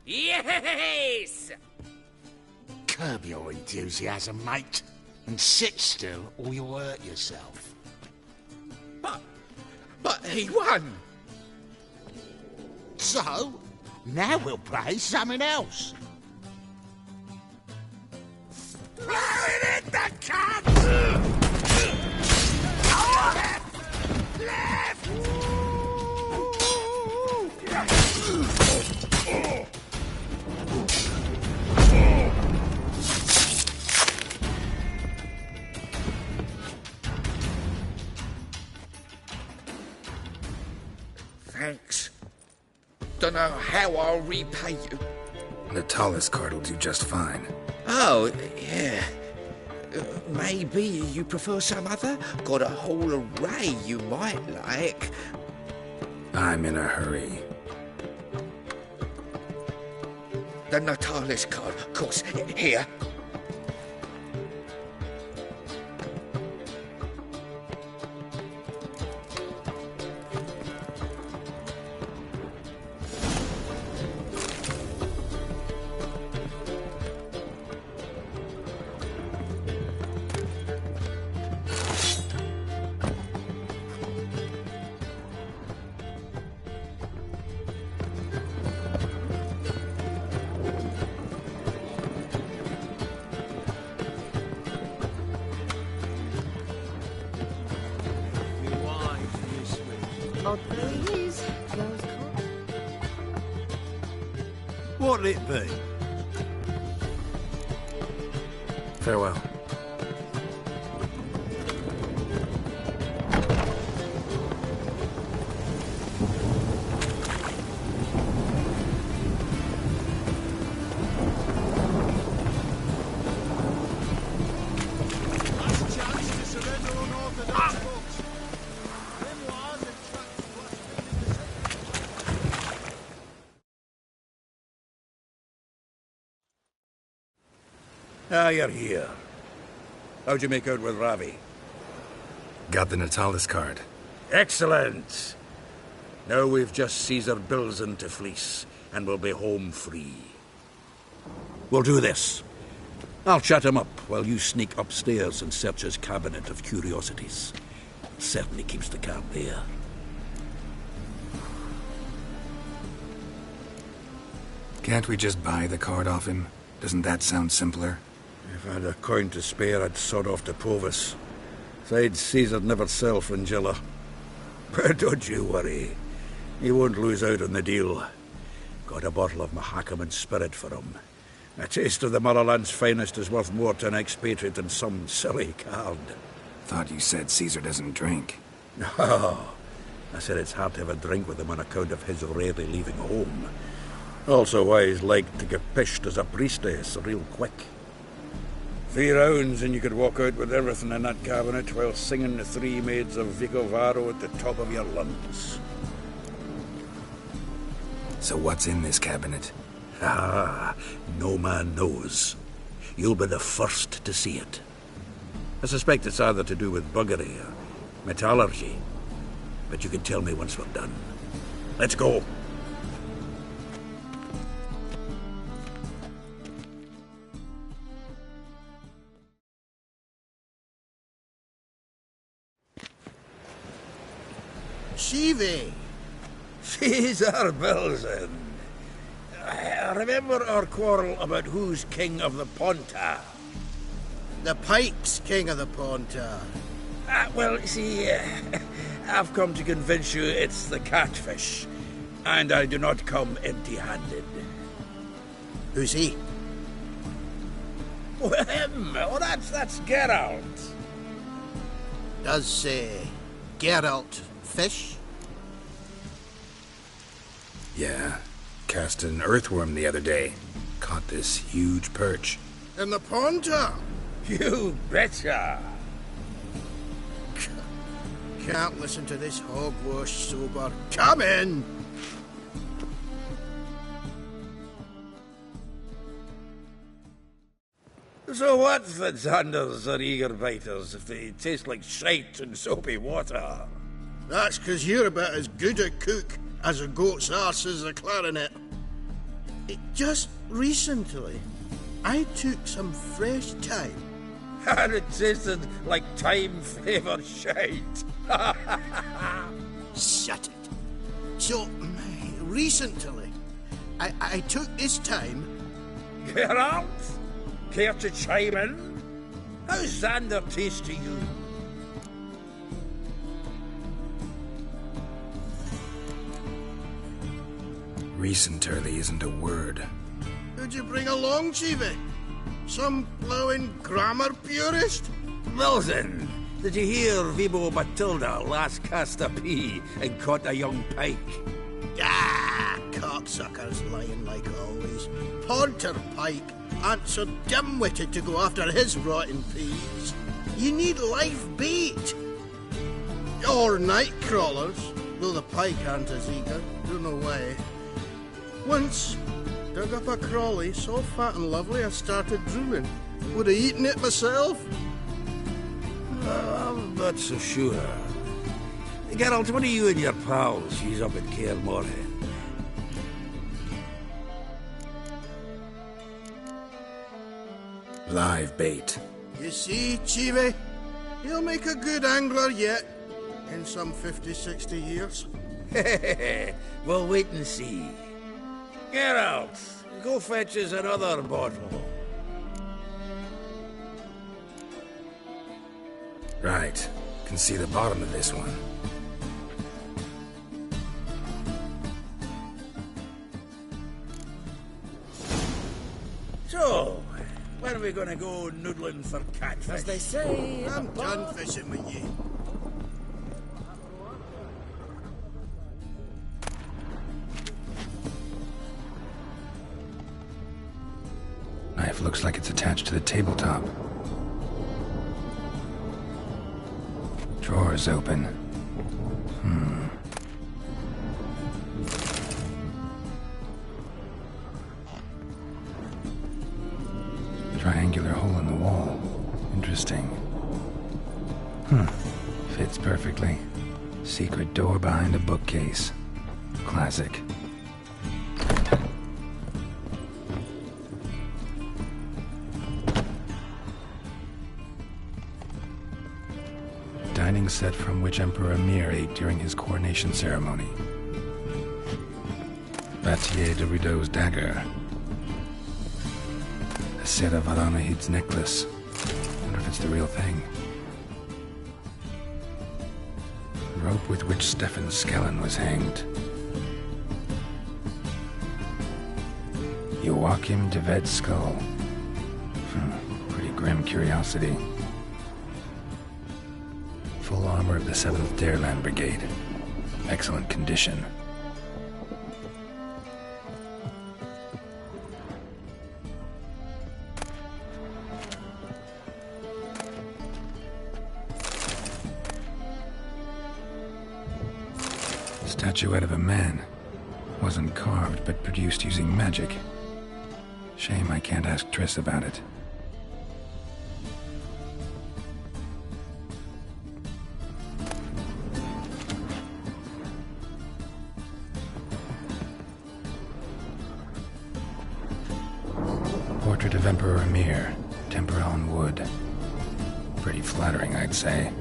Yes! Curb your enthusiasm, mate, and sit still or you'll hurt yourself. But he won! So, now we'll play something else. Throw it in the cat! Left! Left! Thanks. Don't know how I'll repay you. Natala's card will do just fine. Oh, yeah. Maybe you prefer some other? Got a whole array you might like. I'm in a hurry. The Natalis card, of course. Here. What'll it be? Farewell. Last chance to surrender unorthodox books. Memoirs and tracts Ah, you're here. How'd you make out with Ravi? Got the Natalis card. Excellent! Now we've just Caesar Bilzen to fleece, and we'll be home free. We'll do this. I'll chat him up while you sneak upstairs and search his cabinet of curiosities. Certainly keeps the cat there. Can't we just buy the card off him? Doesn't that sound simpler? If I had a coin to spare, I'd sod off to Povis. Besides, Caesar'd never sell Fringilla. But don't you worry. He won't lose out on the deal. Got a bottle of Mahakaman spirit for him. A taste of the motherland's finest is worth more to an expatriate than some silly card. Thought you said Caesar doesn't drink. No. I said it's hard to have a drink with him on account of his rarely leaving home. Also why he's like to get pished as a priestess real quick. 3 rounds and you could walk out with everything in that cabinet while singing the 3 Maids of Vicovaro at the top of your lungs. So what's in this cabinet? Ah, no man knows. You'll be the first to see it. I suspect it's either to do with buggery or metallurgy. But you can tell me once we're done. Let's go. Shivi! Caesar Bilzen. Remember our quarrel about who's king of the Ponta? The Pike's king of the Ponta. Well, see, I've come to convince you it's the catfish. And I do not come empty-handed. Who's he? Well, him. Oh, that's Geralt. Does say Geralt fish? Yeah. Cast an earthworm the other day. Caught this huge perch. In the Ponta? You betcha. Can't listen to this hogwash sober. Come in! So what's the Xanders or eager biters if they taste like shite and soapy water? That's 'cause you're about as good a cook as a goat's arse is a clarinet. Just recently, I took some fresh thyme. And it tasted like thyme-flavoured shite. Shut it. So, recently, I took this thyme. Geralt? Care to chime in? How's Xander taste to you? Recently isn't a word. Who'd you bring along, Chiefy? Some blowing grammar purist? Bilzen, did you hear Vibo Batilda last cast a pea and caught a young pike? Ah, cocksuckers lying like always. Ponter Pike ain't so dim-witted to go after his rotten peas. You need live bait. Or night crawlers, though the pike aren't as eager. Don't know why. Once, dug up a crawly so fat and lovely I started drooling. Would have eaten it myself. I'm not so sure. Geralt, what are you and your pals use up at Kaer Morhen? Live bait. You see, Chibi? He'll make a good angler yet. In some 50, 60 years. We'll wait and see. Geralt, go fetch us another bottle. Right. Can see the bottom of this one. So, when are we gonna go noodling for catfish? As they say, I'm done fishing with you. Knife looks like it's attached to the tabletop. Drawer's open. Triangular hole in the wall. Interesting. Fits perfectly. Secret door behind a bookcase. Classic. Dining set from which Emperor Mir ate during his coronation ceremony. Batier de Rideau's dagger. A set of Aranahid's necklace. Wonder if it's the real thing. Rope with which Stefan Skellen was hanged. Joachim de Ved's skull. Pretty grim curiosity. Full armor of the 7th Dareland Brigade. Excellent condition. Statuette of a man. Wasn't carved, but produced using magic. Shame I can't ask Triss about it. Portrait of Emperor Mir, tempera on wood. Pretty flattering, I'd say.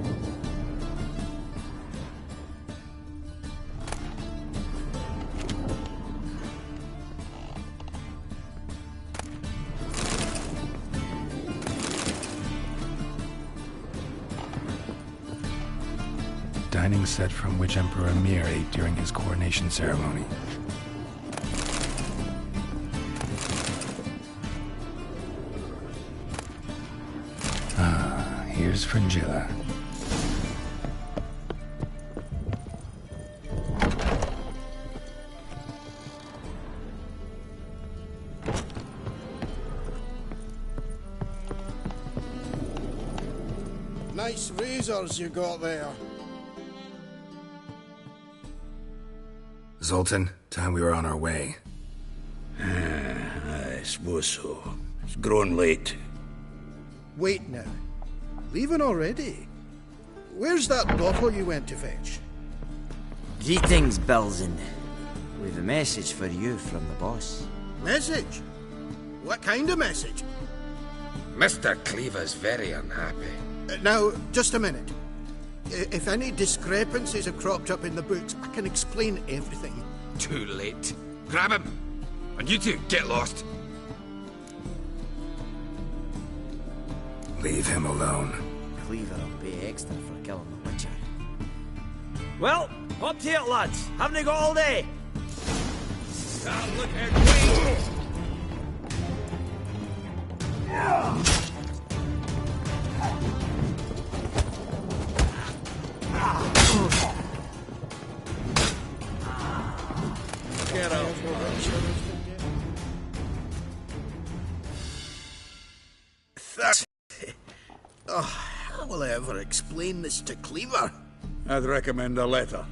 Dining set from which Emperor Mir ate during his coronation ceremony. Here's Fringilla. Nice razors you got there. Zoltan, time we were on our way. I suppose so. It's grown late. Wait now. Leaving already? Where's that bottle you went to fetch? Greetings, Belzen. We've a message for you from the boss. Message? What kind of message? Mr. Cleaver's very unhappy. Now, just a minute. If any discrepancies have cropped up in the books, I can explain everything. Too late. Grab him! And you two, get lost. Leave him alone. Cleaver will pay extra for killing the Witcher. Well, up to it, lads. Haven't you got all day? Start looking at me! Get out. How will I ever explain this to Cleaver? I'd recommend a letter.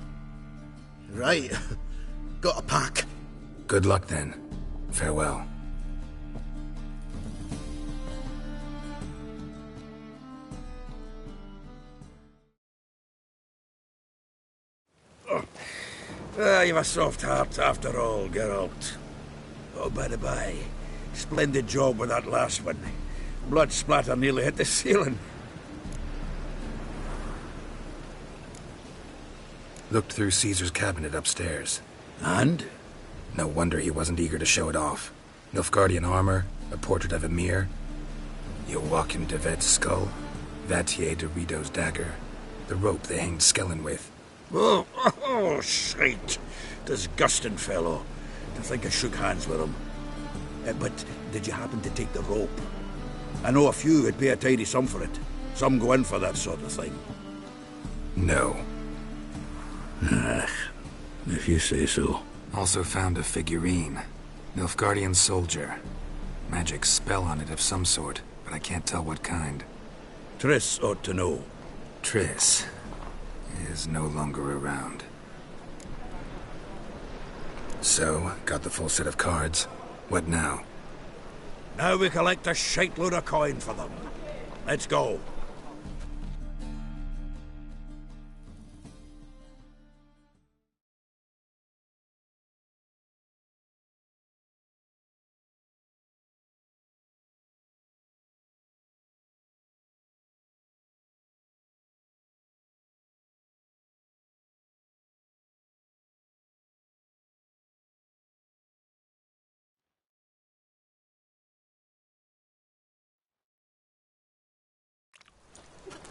Right. Got a pack. Good luck then. Farewell. You've a soft heart after all, Geralt. Oh, by the by, splendid job with that last one. Blood splatter nearly hit the ceiling. Looked through Caesar's cabinet upstairs. And? No wonder he wasn't eager to show it off. Nilfgaardian armor, a portrait of Emir, Joachim de Vet's skull, Vatier de Rideau's dagger, the rope they hanged Skellen with. Oh, shite. Disgusting fellow. To think I shook hands with him. But did you happen to take the rope? I know a few would pay a tidy sum for it. Some go in for that sort of thing. No. If you say so. Also found a figurine. Nilfgaardian soldier. Magic spell on it of some sort, but I can't tell what kind. Triss ought to know. Triss is no longer around. So, got the full set of cards. What now? Now we collect a shite load of coin for them. Let's go.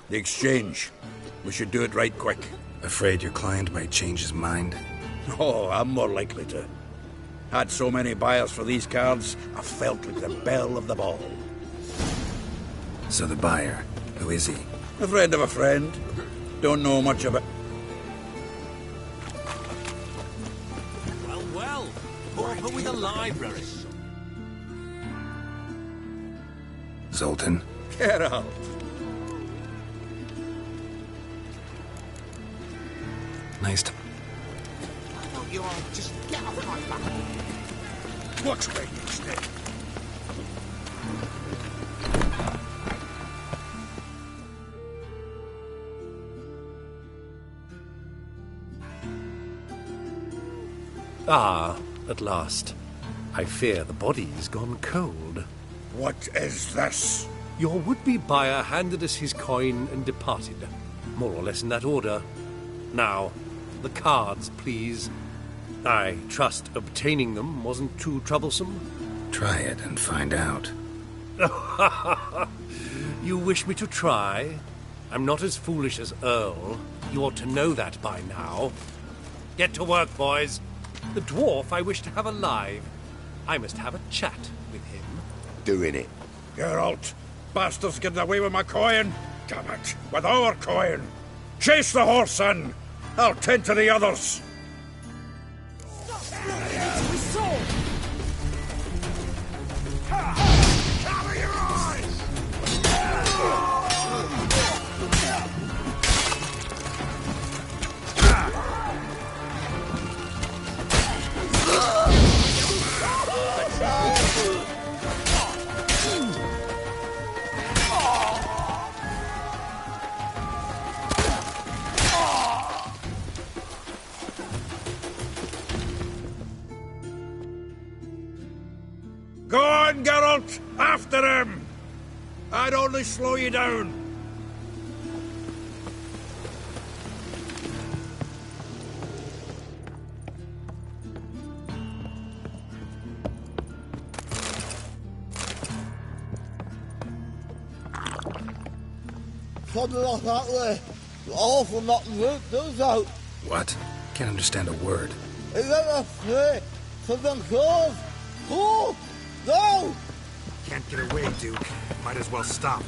The exchange. We should do it right quick. Afraid your client might change his mind? Oh, I'm more likely to. Had so many buyers for these cards, I felt like the belle of the ball. So the buyer, who is he? A friend of a friend. Don't know much about... Well, over with the library. Zoltan? Geralt. Nice to... Don't you all just get off my back? What's waiting instead? Ah, at last. I fear the body's gone cold. What is this? Your would-be buyer handed us his coin and departed. More or less in that order. Now, the cards, please. I trust obtaining them wasn't too troublesome? Try it and find out. You wish me to try? I'm not as foolish as Earl. You ought to know that by now. Get to work, boys. The dwarf I wish to have alive. I must have a chat with him. Doing it. Geralt, bastards getting away with my coin. Damn it, with our coin. Chase the horse in. I'll tend to the others. Cover your eyes! Go on, Geralt! After him! I'd only slow you down. Something off that way. Awful not root those out. What? Can't understand a word. Is that a snake? Something close? Oh! No! Can't get away, Duke. Might as well stop.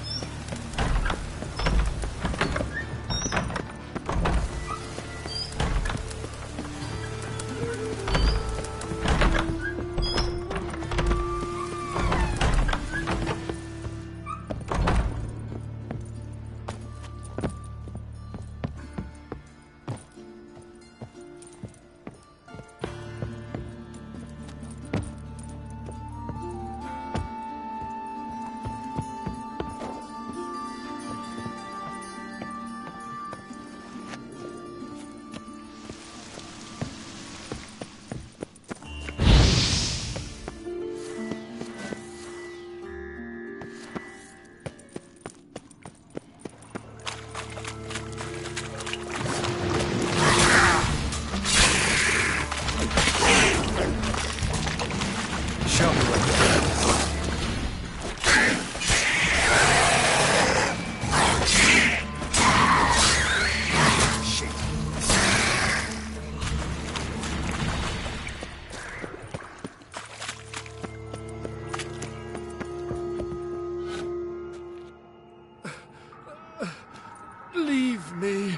Leave me.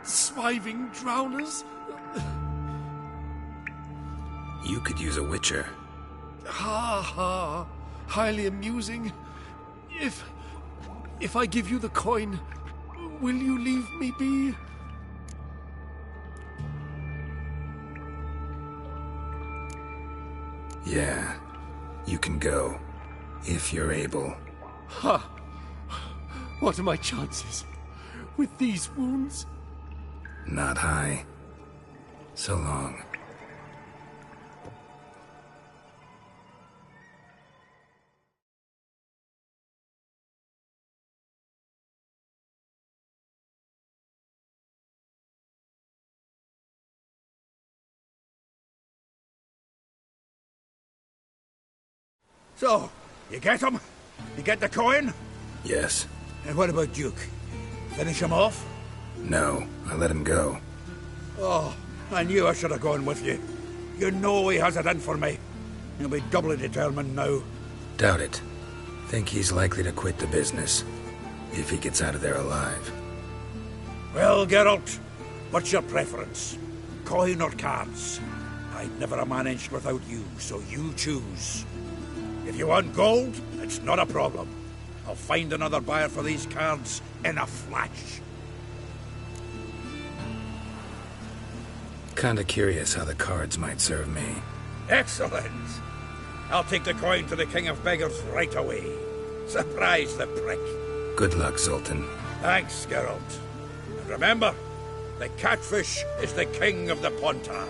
Swiving drowners. You could use a witcher. Ha ha. Highly amusing. If I give you the coin, will you leave me be? Yeah, you can go. If you're able. Ha! What are my chances? With these wounds? Not high. So long. So, you get him? You get the coin? Yes. And what about Duke? Finish him off? No, I let him go. Oh, I knew I should have gone with you. You know he has it in for me. He'll be doubly determined now. Doubt it. Think he's likely to quit the business. If he gets out of there alive. Well, Geralt, what's your preference? Coin or cards? I'd never have managed without you, so you choose. If you want gold, it's not a problem. I'll find another buyer for these cards in a flash. Kinda curious how the cards might serve me. Excellent! I'll take the coin to the King of Beggars right away. Surprise the prick. Good luck, Sultan. Thanks, Geralt. And remember, the catfish is the king of the Pontar.